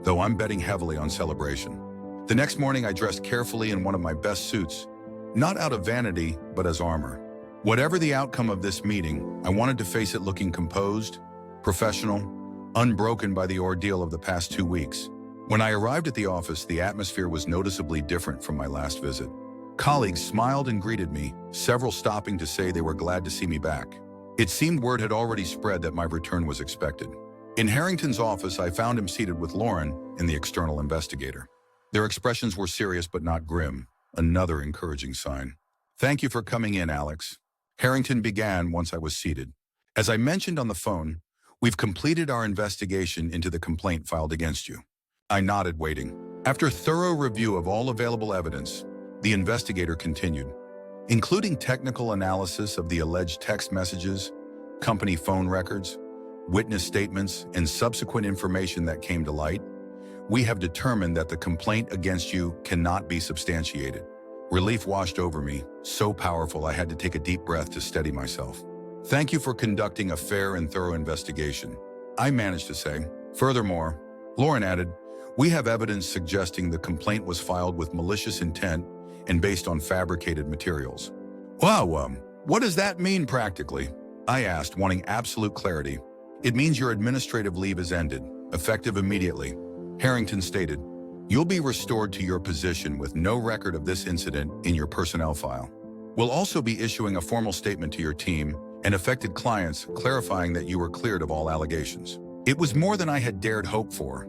though I'm betting heavily on celebration. The next morning, I dressed carefully in one of my best suits, not out of vanity, but as armor. Whatever the outcome of this meeting, I wanted to face it looking composed, professional, unbroken by the ordeal of the past 2 weeks. When I arrived at the office, the atmosphere was noticeably different from my last visit. Colleagues smiled and greeted me, several stopping to say they were glad to see me back. It seemed word had already spread that my return was expected. In Harrington's office, I found him seated with Lauren and the external investigator. Their expressions were serious but not grim, another encouraging sign. "Thank you for coming in, Alex," Harrington began once I was seated. "As I mentioned on the phone, we've completed our investigation into the complaint filed against you." I nodded, waiting. After thorough review of all available evidence, the investigator continued, including technical analysis of the alleged text messages, company phone records, witness statements, and subsequent information that came to light. We have determined that the complaint against you cannot be substantiated. Relief washed over me, so powerful I had to take a deep breath to steady myself. "Thank you for conducting a fair and thorough investigation," I managed to say. "Furthermore," Lauren added, "we have evidence suggesting the complaint was filed with malicious intent and based on fabricated materials." "Wow, what does that mean practically?" I asked, wanting absolute clarity. "It means your administrative leave is ended, effective immediately," Harrington stated. "You'll be restored to your position with no record of this incident in your personnel file. We'll also be issuing a formal statement to your team and affected clients clarifying that you were cleared of all allegations." It was more than I had dared hope for,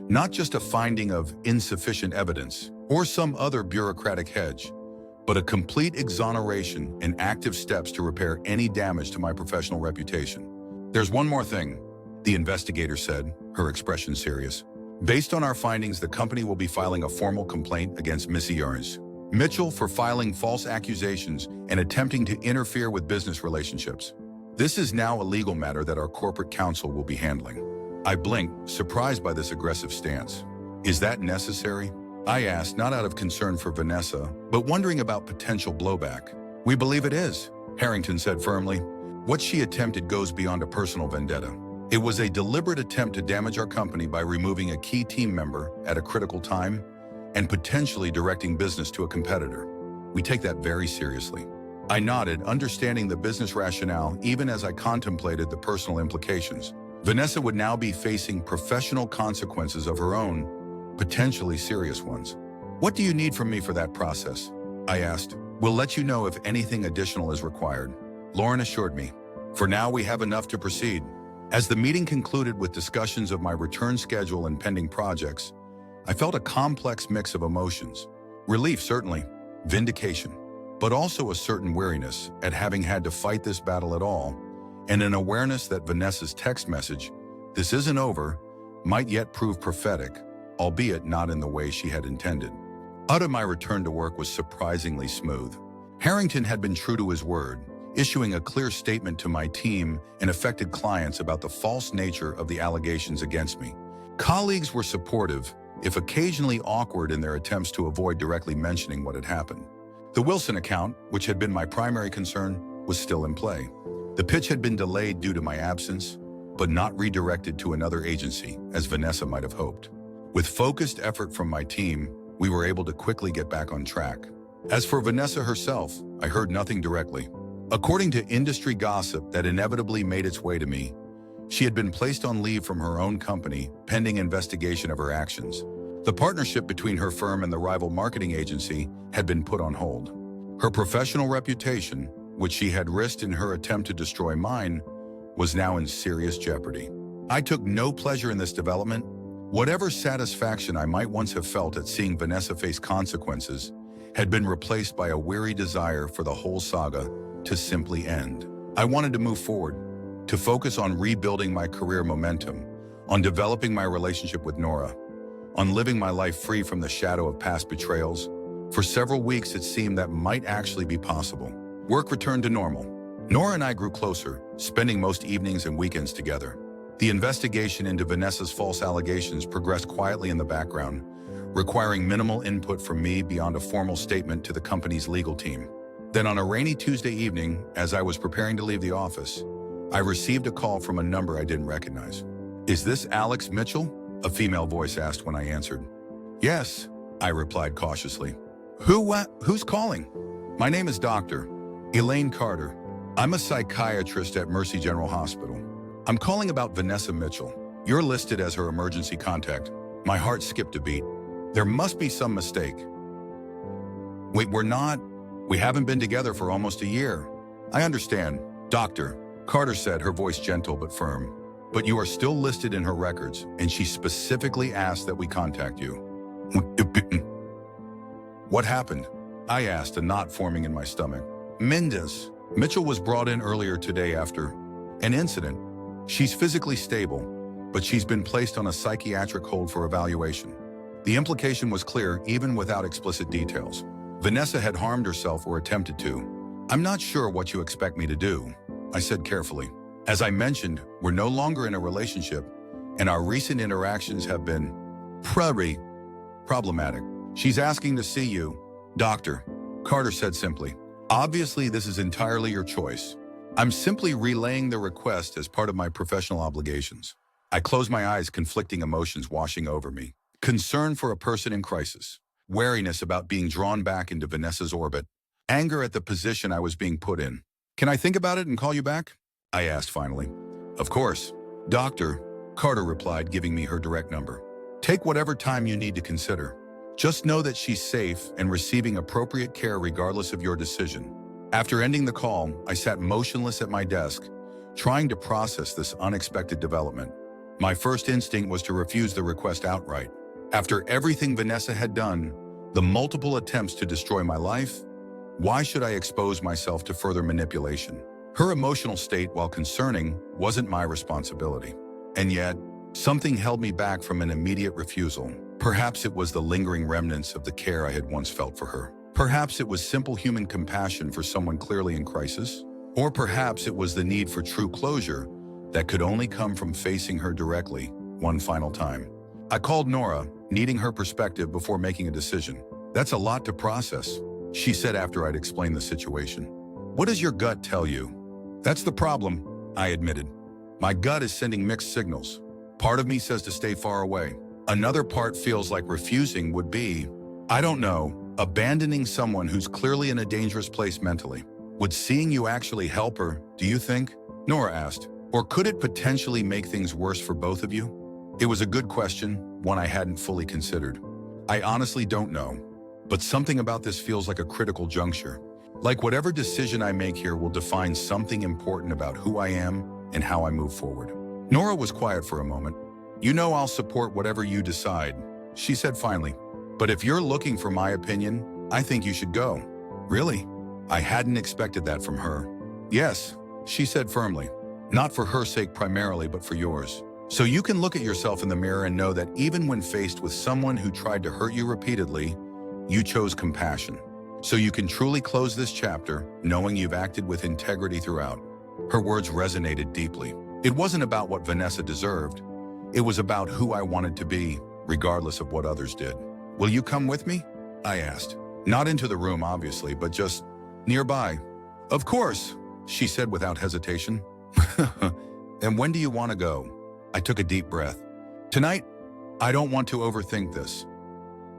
not just a finding of insufficient evidence or some other bureaucratic hedge, but a complete exoneration and active steps to repair any damage to my professional reputation. "There's one more thing," the investigator said, her expression serious. "Based on our findings, the company will be filing a formal complaint against Mrs. Mitchell for filing false accusations and attempting to interfere with business relationships. This is now a legal matter that our corporate counsel will be handling." I blinked, surprised by this aggressive stance. "Is that necessary?" I asked, not out of concern for Vanessa, but wondering about potential blowback. "We believe it is," Harrington said firmly. "What she attempted goes beyond a personal vendetta. It was a deliberate attempt to damage our company by removing a key team member at a critical time and potentially directing business to a competitor. We take that very seriously." I nodded, understanding the business rationale even as I contemplated the personal implications. Vanessa would now be facing professional consequences of her own, potentially serious ones. "What do you need from me for that process?" I asked. "We'll let you know if anything additional is required," Lauren assured me. "For now, we have enough to proceed." As the meeting concluded with discussions of my return schedule and pending projects, I felt a complex mix of emotions. Relief, certainly, vindication, but also a certain weariness at having had to fight this battle at all, and an awareness that Vanessa's text message, "This isn't over," might yet prove prophetic, albeit not in the way she had intended. My return to work was surprisingly smooth. Harrington had been true to his word, issuing a clear statement to my team and affected clients about the false nature of the allegations against me. Colleagues were supportive, if occasionally awkward in their attempts to avoid directly mentioning what had happened. The Wilson account, which had been my primary concern, was still in play. The pitch had been delayed due to my absence, but not redirected to another agency, as Vanessa might have hoped. With focused effort from my team, we were able to quickly get back on track. As for Vanessa herself, I heard nothing directly. According to industry gossip that inevitably made its way to me, she had been placed on leave from her own company pending investigation of her actions. The partnership between her firm and the rival marketing agency had been put on hold. Her professional reputation, which she had risked in her attempt to destroy mine, was now in serious jeopardy. I took no pleasure in this development. Whatever satisfaction I might once have felt at seeing Vanessa face consequences had been replaced by a weary desire for the whole saga to simply end. I wanted to move forward, to focus on rebuilding my career momentum, on developing my relationship with Nora, on living my life free from the shadow of past betrayals. For several weeks, it seemed that might actually be possible. Work returned to normal. Nora and I grew closer, spending most evenings and weekends together. The investigation into Vanessa's false allegations progressed quietly in the background, requiring minimal input from me beyond a formal statement to the company's legal team. Then on a rainy Tuesday evening, as I was preparing to leave the office, I received a call from a number I didn't recognize. "Is this Alex Mitchell?" a female voice asked when I answered. Yes, I replied cautiously. Who's calling? My name is Dr. Elaine Carter. I'm a psychiatrist at Mercy General Hospital. I'm calling about Vanessa Mitchell. You're listed as her emergency contact. My heart skipped a beat. There must be some mistake. Wait, we're not? We haven't been together for almost a year. I understand, Doctor, Carter said, her voice gentle but firm. But you are still listed in her records, and she specifically asked that we contact you. What happened? I asked, a knot forming in my stomach. Mendez. Mitchell was brought in earlier today after an incident. She's physically stable, but she's been placed on a psychiatric hold for evaluation. The implication was clear even without explicit details. Vanessa had harmed herself or attempted to. I'm not sure what you expect me to do, I said carefully. As I mentioned, we're no longer in a relationship, and our recent interactions have been problematic. She's asking to see you, Doctor, Carter said simply. Obviously, this is entirely your choice. I'm simply relaying the request as part of my professional obligations. I closed my eyes, conflicting emotions washing over me. Concern for a person in crisis, wariness about being drawn back into Vanessa's orbit, anger at the position I was being put in. Can I think about it and call you back? I asked finally. Of course, Doctor, Carter replied, giving me her direct number. Take whatever time you need to consider. Just know that she's safe and receiving appropriate care regardless of your decision. After ending the call, I sat motionless at my desk, trying to process this unexpected development. My first instinct was to refuse the request outright. After everything Vanessa had done, the multiple attempts to destroy my life, why should I expose myself to further manipulation? Her emotional state, while concerning, wasn't my responsibility. And yet, something held me back from an immediate refusal. Perhaps it was the lingering remnants of the care I had once felt for her. Perhaps it was simple human compassion for someone clearly in crisis. Or perhaps it was the need for true closure that could only come from facing her directly one final time. I called Nora, needing her perspective before making a decision. That's a lot to process, she said after I'd explained the situation. What does your gut tell you? That's the problem, I admitted. My gut is sending mixed signals. Part of me says to stay far away. Another part feels like refusing would be, I don't know, abandoning someone who's clearly in a dangerous place mentally. Would seeing you actually help her, do you think? Nora asked. Or could it potentially make things worse for both of you? It was a good question, one I hadn't fully considered. I honestly don't know, but something about this feels like a critical juncture. Like whatever decision I make here will define something important about who I am and how I move forward. Nora was quiet for a moment. You know I'll support whatever you decide, she said finally. But if you're looking for my opinion, I think you should go. Really? I hadn't expected that from her. Yes, she said firmly. Not for her sake primarily, but for yours. So you can look at yourself in the mirror and know that even when faced with someone who tried to hurt you repeatedly, you chose compassion. So you can truly close this chapter knowing you've acted with integrity throughout. Her words resonated deeply. It wasn't about what Vanessa deserved. It was about who I wanted to be, regardless of what others did. Will you come with me? I asked. Not into the room, obviously, but just nearby. Of course, she said without hesitation. And when do you want to go? I took a deep breath. Tonight, I don't want to overthink this.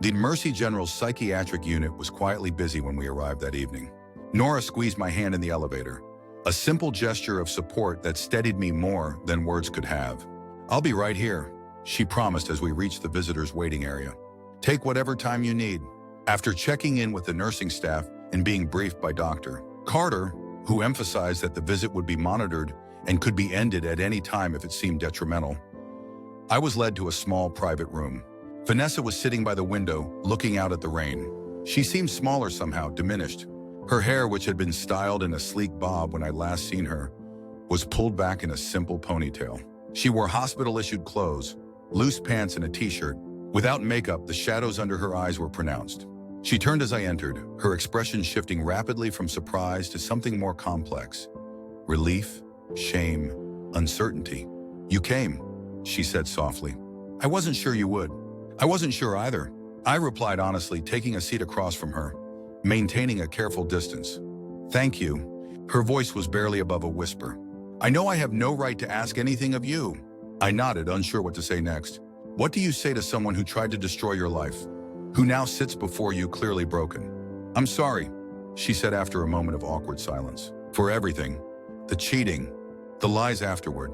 The Mercy General's psychiatric unit was quietly busy when we arrived that evening. Nora squeezed my hand in the elevator, a simple gesture of support that steadied me more than words could have. I'll be right here, she promised as we reached the visitors' waiting area. Take whatever time you need. After checking in with the nursing staff and being briefed by Dr. Carter, who emphasized that the visit would be monitored and could be ended at any time if it seemed detrimental, I was led to a small private room. Vanessa was sitting by the window, looking out at the rain. She seemed smaller somehow, diminished. Her hair, which had been styled in a sleek bob when I'd last seen her, was pulled back in a simple ponytail. She wore hospital-issued clothes, loose pants and a t-shirt. Without makeup, the shadows under her eyes were pronounced. She turned as I entered, her expression shifting rapidly from surprise to something more complex. Relief, shame, uncertainty. You came, she said softly. I wasn't sure you would. I wasn't sure either, I replied honestly, taking a seat across from her, maintaining a careful distance. Thank you. Her voice was barely above a whisper. I know I have no right to ask anything of you. I nodded, unsure what to say next. What do you say to someone who tried to destroy your life, who now sits before you clearly broken? I'm sorry, she said after a moment of awkward silence. For everything, the cheating, the lies afterward,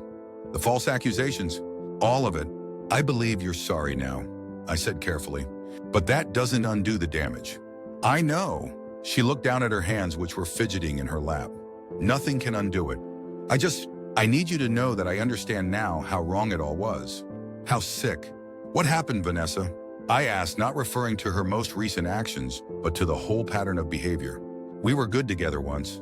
the false accusations, all of it. I believe you're sorry now, I said carefully, but that doesn't undo the damage. I know. She looked down at her hands, which were fidgeting in her lap. Nothing can undo it. I need you to know that I understand now how wrong it all was. How sick. What happened, Vanessa? I asked, not referring to her most recent actions, but to the whole pattern of behavior. We were good together once.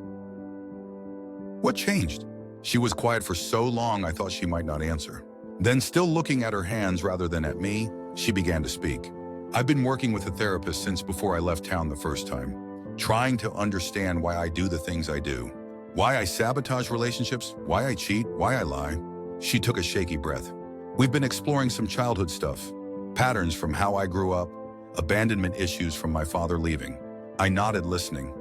What changed? She was quiet for so long I thought she might not answer. Then, still looking at her hands rather than at me, she began to speak. I've been working with a therapist since before I left town the first time, trying to understand why I do the things I do. Why I sabotage relationships, why I cheat, why I lie. She took a shaky breath. We've been exploring some childhood stuff, patterns from how I grew up, abandonment issues from my father leaving. I nodded, listening.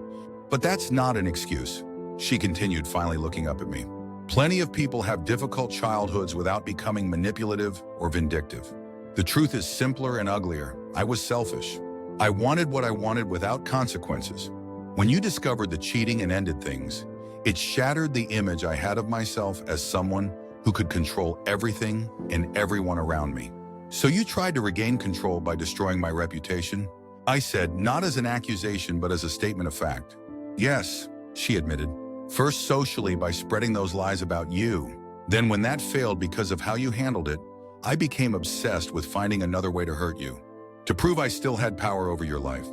But that's not an excuse, she continued, finally looking up at me. Plenty of people have difficult childhoods without becoming manipulative or vindictive. The truth is simpler and uglier. I was selfish. I wanted what I wanted without consequences. When you discovered the cheating and ended things, it shattered the image I had of myself as someone who could control everything and everyone around me. So you tried to regain control by destroying my reputation? I said, not as an accusation, but as a statement of fact. Yes, she admitted. First socially by spreading those lies about you. Then when that failed because of how you handled it, I became obsessed with finding another way to hurt you, to prove I still had power over your life.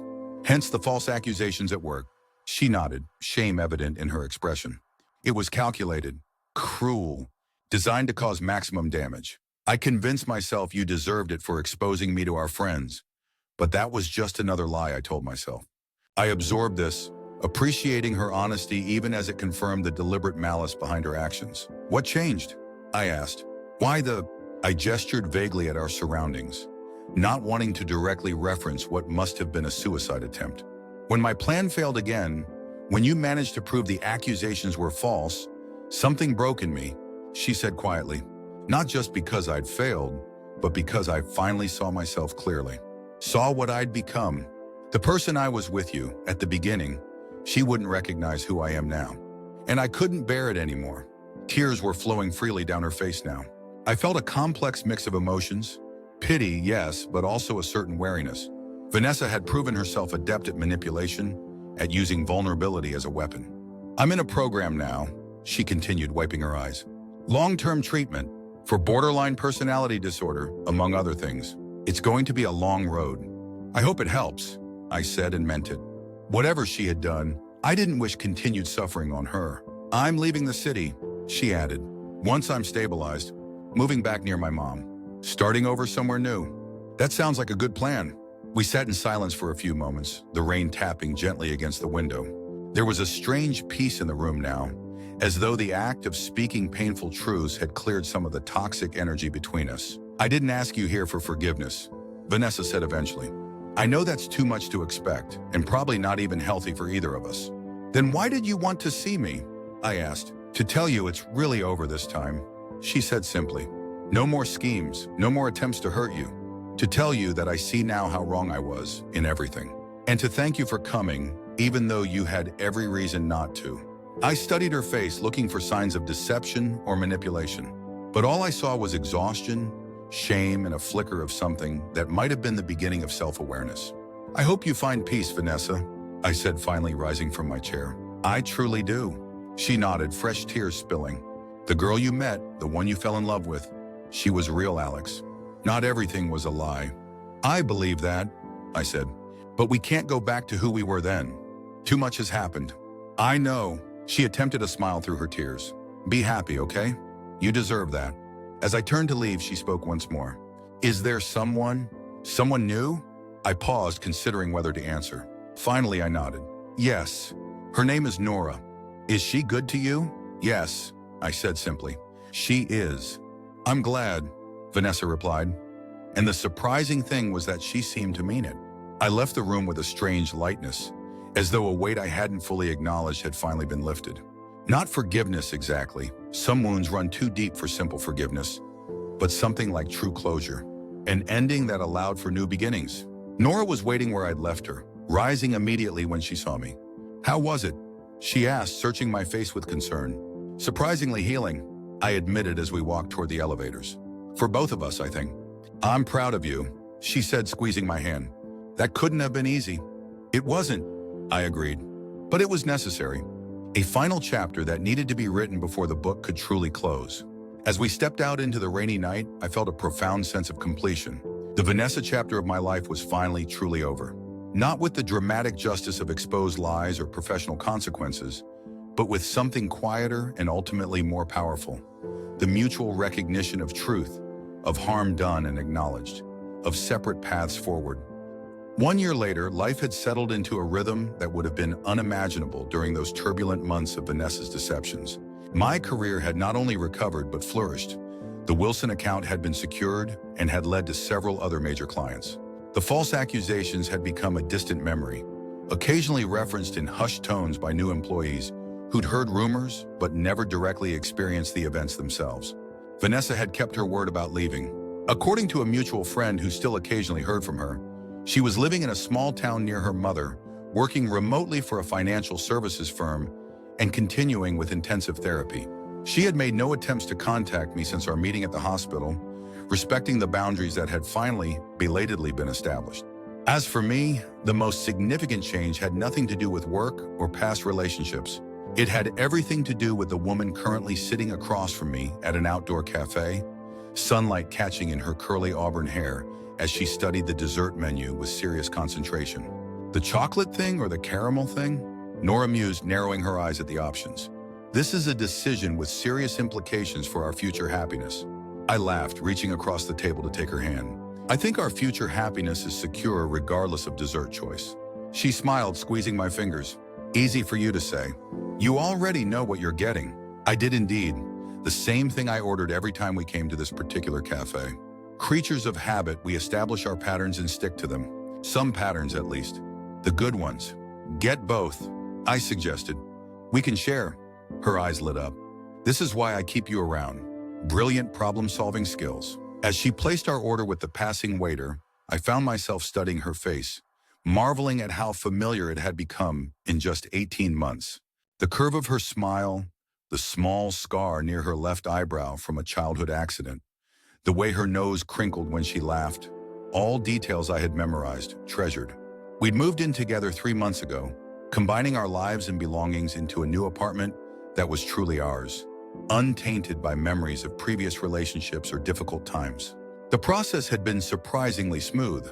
Hence the false accusations at work. She nodded, shame evident in her expression. It was calculated, cruel, designed to cause maximum damage. I convinced myself you deserved it for exposing me to our friends, but that was just another lie, I told myself. I absorbed this, appreciating her honesty even as it confirmed the deliberate malice behind her actions. What changed? I asked. I gestured vaguely at our surroundings, not wanting to directly reference what must have been a suicide attempt. When my plan failed again, when you managed to prove the accusations were false, something broke in me, she said quietly. Not just because I'd failed, but because I finally saw myself clearly. Saw what I'd become. The person I was with you at the beginning, she wouldn't recognize who I am now. And I couldn't bear it anymore. Tears were flowing freely down her face now. I felt a complex mix of emotions. Pity, yes, but also a certain wariness. Vanessa had proven herself adept at manipulation, at using vulnerability as a weapon. I'm in a program now, she continued, wiping her eyes. Long-term treatment for borderline personality disorder, among other things. It's going to be a long road. I hope it helps, I said and meant it. Whatever she had done, I didn't wish continued suffering on her. I'm leaving the city, she added. Once I'm stabilized, moving back near my mom, starting over somewhere new. That sounds like a good plan. We sat in silence for a few moments, the rain tapping gently against the window. There was a strange peace in the room now, as though the act of speaking painful truths had cleared some of the toxic energy between us. I didn't ask you here for forgiveness, Vanessa said eventually. I know that's too much to expect, and probably not even healthy for either of us. Then why did you want to see me? I asked. To tell you it's really over this time, she said simply. No more schemes, no more attempts to hurt you. To tell you that I see now how wrong I was in everything. And to thank you for coming, even though you had every reason not to. I studied her face, looking for signs of deception or manipulation. But all I saw was exhaustion, shame, and a flicker of something that might have been the beginning of self-awareness. I hope you find peace, Vanessa, I said, finally rising from my chair. I truly do. She nodded, fresh tears spilling. The girl you met, the one you fell in love with, she was real, Alex. Not everything was a lie. I believe that, I said. But we can't go back to who we were then. Too much has happened. I know. She attempted a smile through her tears. Be happy, okay? You deserve that. As I turned to leave, she spoke once more. Is there someone new? I paused, considering whether to answer. Finally, I nodded. Yes. Her name is Nora. Is she good to you? Yes, I said simply. She is. I'm glad, Vanessa replied. And the surprising thing was that she seemed to mean it. I left the room with a strange lightness, as though a weight I hadn't fully acknowledged had finally been lifted. Not forgiveness exactly. Some wounds run too deep for simple forgiveness, but something like true closure. an ending that allowed for new beginnings. Nora was waiting where I'd left her, rising immediately when she saw me. "How was it?" she asked, searching my face with concern. "Surprisingly healing," I admitted as we walked toward the elevators. "For both of us, I think." "I'm proud of you," she said, squeezing my hand. "That couldn't have been easy." "It wasn't," I agreed, "but it was necessary. A final chapter that needed to be written before the book could truly close." As we stepped out into the rainy night, I felt a profound sense of completion. The Vanessa chapter of my life was finally truly over. Not with the dramatic justice of exposed lies or professional consequences, but with something quieter and ultimately more powerful. The mutual recognition of truth, of harm done and acknowledged, of separate paths forward. 1 year later, life had settled into a rhythm that would have been unimaginable during those turbulent months of Vanessa's deceptions. My career had not only recovered but flourished. The Wilson account had been secured and had led to several other major clients. The false accusations had become a distant memory, occasionally referenced in hushed tones by new employees who'd heard rumors but never directly experienced the events themselves. Vanessa had kept her word about leaving. According to a mutual friend who still occasionally heard from her, she was living in a small town near her mother, working remotely for a financial services firm and continuing with intensive therapy. She had made no attempts to contact me since our meeting at the hospital, respecting the boundaries that had finally, belatedly been established. As for me, the most significant change had nothing to do with work or past relationships. It had everything to do with the woman currently sitting across from me at an outdoor cafe, sunlight catching in her curly auburn hair as she studied the dessert menu with serious concentration. "The chocolate thing or the caramel thing?" Nora mused, narrowing her eyes at the options. "This is a decision with serious implications for our future happiness." I laughed, reaching across the table to take her hand. "I think our future happiness is secure regardless of dessert choice." She smiled, squeezing my fingers. "Easy for you to say. You already know what you're getting." I did indeed. The same thing I ordered every time we came to this particular cafe. Creatures of habit, we establish our patterns and stick to them. Some patterns, at least. The good ones. "Get both," I suggested. "We can share." Her eyes lit up. "This is why I keep you around. Brilliant problem-solving skills." As she placed our order with the passing waiter, I found myself studying her face, marveling at how familiar it had become in just 18 months. The curve of her smile, the small scar near her left eyebrow from a childhood accident, the way her nose crinkled when she laughed, all details I had memorized, treasured. We'd moved in together 3 months ago, combining our lives and belongings into a new apartment that was truly ours, untainted by memories of previous relationships or difficult times. The process had been surprisingly smooth,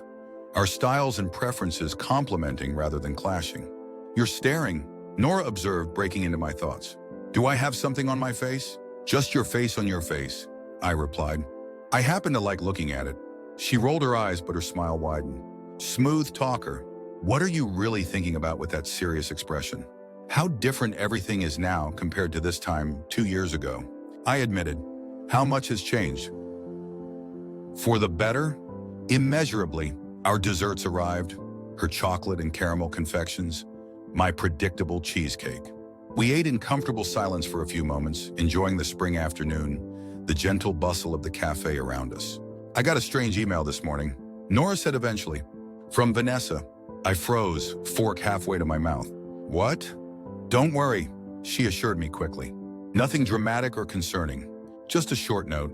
our styles and preferences complementing rather than clashing. "You're staring," Nora observed, breaking into my thoughts. "Do I have something on my face?" "Just your face on your face," I replied. "I happen to like looking at it." She rolled her eyes, but her smile widened. "Smooth talker. What are you really thinking about with that serious expression?" "How different everything is now compared to this time 2 years ago," I admitted. "How much has changed?" "For the better? Immeasurably." Our desserts arrived, her chocolate and caramel confections, my predictable cheesecake. We ate in comfortable silence for a few moments, enjoying the spring afternoon, the gentle bustle of the cafe around us. "I got a strange email this morning," Nora said eventually. "From Vanessa." I froze, fork halfway to my mouth. "What?" "Don't worry," she assured me quickly. "Nothing dramatic or concerning. Just a short note."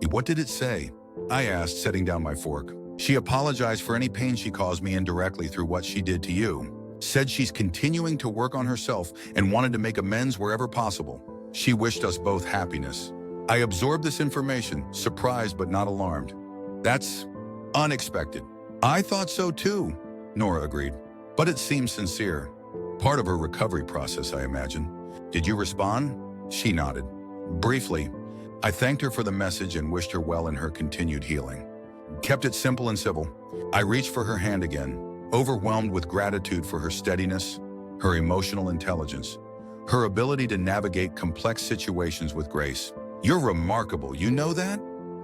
"What did it say?" I asked, setting down my fork. "She apologized for any pain she caused me indirectly through what she did to you. Said she's continuing to work on herself and wanted to make amends wherever possible. She wished us both happiness." I absorbed this information, surprised but not alarmed. "That's unexpected." "I thought so too," Nora agreed. "But it seems sincere. Part of her recovery process, I imagine." "Did you respond?" She nodded. Briefly, I thanked her for the message and wished her well in her continued healing. Kept it simple and civil. I reached for her hand again, overwhelmed with gratitude for her steadiness, her emotional intelligence, her ability to navigate complex situations with grace. "You're remarkable, you know that?"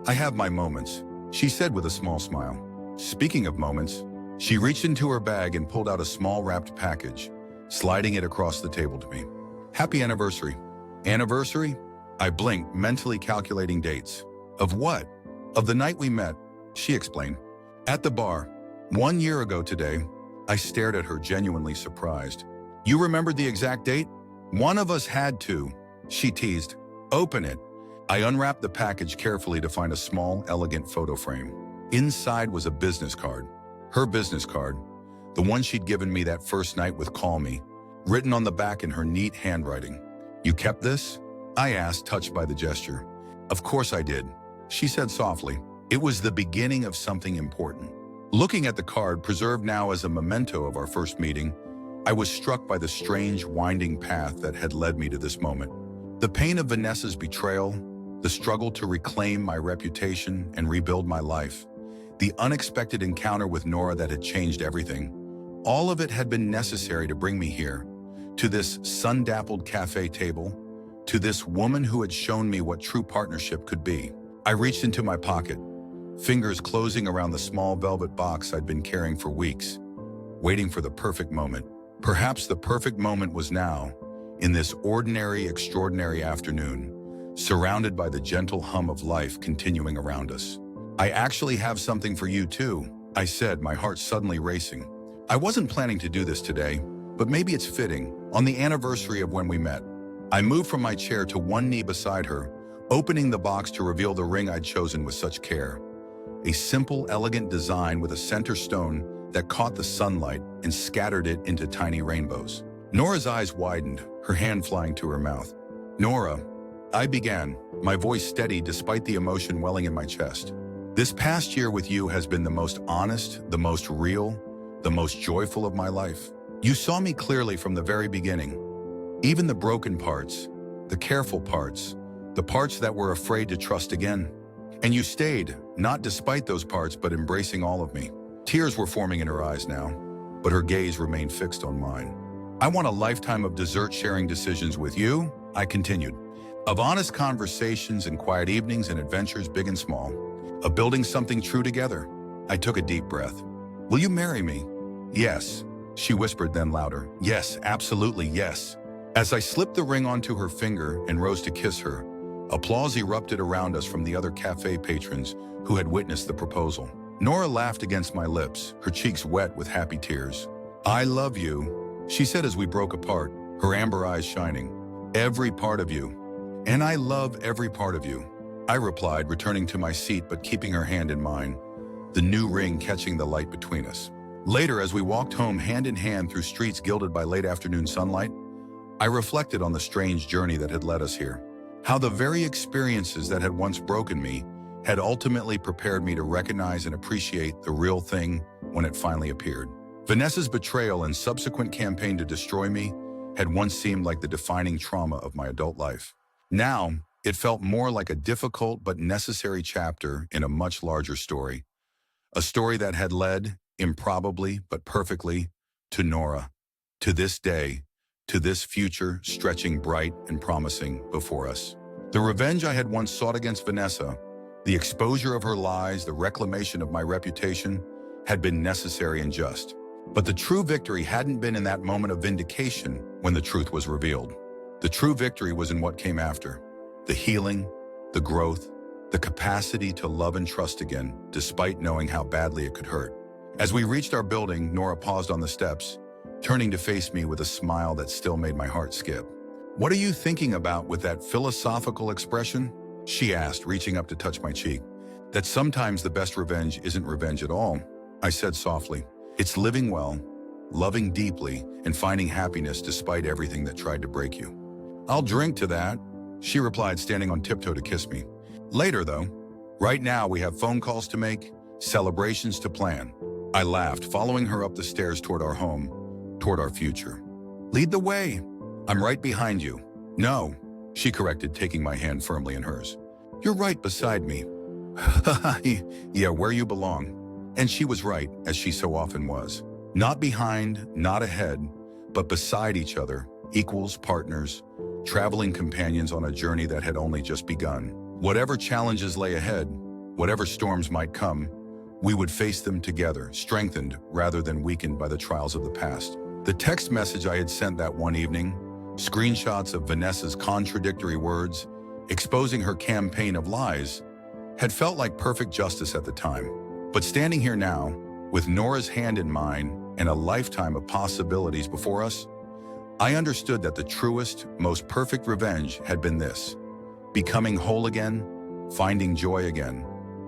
"I have my moments," she said with a small smile. Speaking of moments, she reached into her bag and pulled out a small wrapped package, sliding it across the table to me. "Happy anniversary." "Anniversary?" I blinked, mentally calculating dates. "Of what?" Of the night we met, she explained. At the bar, 1 year ago today, I stared at her, genuinely surprised. You remembered the exact date? One of us had to, she teased. Open it. I unwrapped the package carefully to find a small, elegant photo frame. Inside was a business card. Her business card, the one she'd given me that first night with Call Me, written on the back in her neat handwriting. You kept this? I asked, touched by the gesture. Of course I did, she said softly. It was the beginning of something important. Looking at the card, preserved now as a memento of our first meeting, I was struck by the strange, winding path that had led me to this moment. The pain of Vanessa's betrayal, the struggle to reclaim my reputation and rebuild my life, the unexpected encounter with Nora that had changed everything. All of it had been necessary to bring me here, to this sun-dappled cafe table, to this woman who had shown me what true partnership could be. I reached into my pocket, fingers closing around the small velvet box I'd been carrying for weeks, waiting for the perfect moment. Perhaps the perfect moment was now, in this ordinary, extraordinary afternoon, surrounded by the gentle hum of life continuing around us. I actually have something for you too, I said, my heart suddenly racing. I wasn't planning to do this today, but maybe it's fitting, on the anniversary of when we met. I moved from my chair to one knee beside her, opening the box to reveal the ring I'd chosen with such care. A simple, elegant design with a center stone that caught the sunlight and scattered it into tiny rainbows. Nora's eyes widened, her hand flying to her mouth. Nora, I began, my voice steady despite the emotion welling in my chest. This past year with you has been the most honest, the most real, the most joyful of my life. You saw me clearly from the very beginning. Even the broken parts, the careful parts, the parts that were afraid to trust again. And you stayed, not despite those parts, but embracing all of me. Tears were forming in her eyes now, but her gaze remained fixed on mine. I want a lifetime of dessert-sharing decisions with you, I continued. Of honest conversations and quiet evenings and adventures big and small. Of building something true together. I took a deep breath. Will you marry me? Yes, she whispered, then louder. Yes, absolutely yes. As I slipped the ring onto her finger and rose to kiss her, applause erupted around us from the other cafe patrons who had witnessed the proposal. Nora laughed against my lips, her cheeks wet with happy tears. I love you, she said as we broke apart, her amber eyes shining. Every part of you. And I love every part of you, I replied, returning to my seat but keeping her hand in mine, the new ring catching the light between us. Later, as we walked home hand in hand through streets gilded by late afternoon sunlight, I reflected on the strange journey that had led us here. How the very experiences that had once broken me had ultimately prepared me to recognize and appreciate the real thing when it finally appeared. Vanessa's betrayal and subsequent campaign to destroy me had once seemed like the defining trauma of my adult life. Now, it felt more like a difficult but necessary chapter in a much larger story. A story that had led, improbably but perfectly, to Nora, to this day, to this future stretching bright and promising before us. The revenge I had once sought against Vanessa, the exposure of her lies, the reclamation of my reputation, had been necessary and just. But the true victory hadn't been in that moment of vindication when the truth was revealed. The true victory was in what came after. The healing, the growth, the capacity to love and trust again, despite knowing how badly it could hurt. As we reached our building, Nora paused on the steps, turning to face me with a smile that still made my heart skip. What are you thinking about with that philosophical expression? She asked, reaching up to touch my cheek. That sometimes the best revenge isn't revenge at all, I said softly. It's living well, loving deeply, and finding happiness despite everything that tried to break you. I'll drink to that, she replied, standing on tiptoe to kiss me. Later, though. Right now, we have phone calls to make, celebrations to plan. I laughed, following her up the stairs toward our home, toward our future. Lead the way. I'm right behind you. No, she corrected, taking my hand firmly in hers. You're right beside me. Yeah, where you belong. And she was right, as she so often was. Not behind, not ahead, but beside each other, equals, partners, traveling companions on a journey that had only just begun. Whatever challenges lay ahead, whatever storms might come, we would face them together, strengthened rather than weakened by the trials of the past. The text message I had sent that one evening, screenshots of Vanessa's contradictory words, exposing her campaign of lies, had felt like perfect justice at the time. But standing here now, with Nora's hand in mine and a lifetime of possibilities before us, I understood that the truest, most perfect revenge had been this: becoming whole again, finding joy again,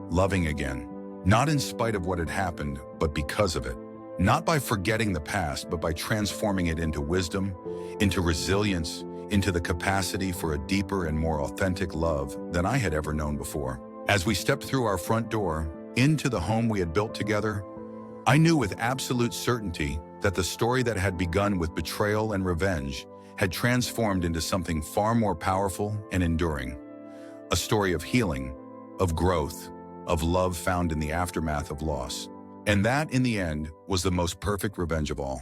loving again, not in spite of what had happened, but because of it. Not by forgetting the past, but by transforming it into wisdom, into resilience, into the capacity for a deeper and more authentic love than I had ever known before. As we stepped through our front door, into the home we had built together, I knew with absolute certainty that the story that had begun with betrayal and revenge had transformed into something far more powerful and enduring. A story of healing, of growth, of love found in the aftermath of loss. And that, in the end, was the most perfect revenge of all.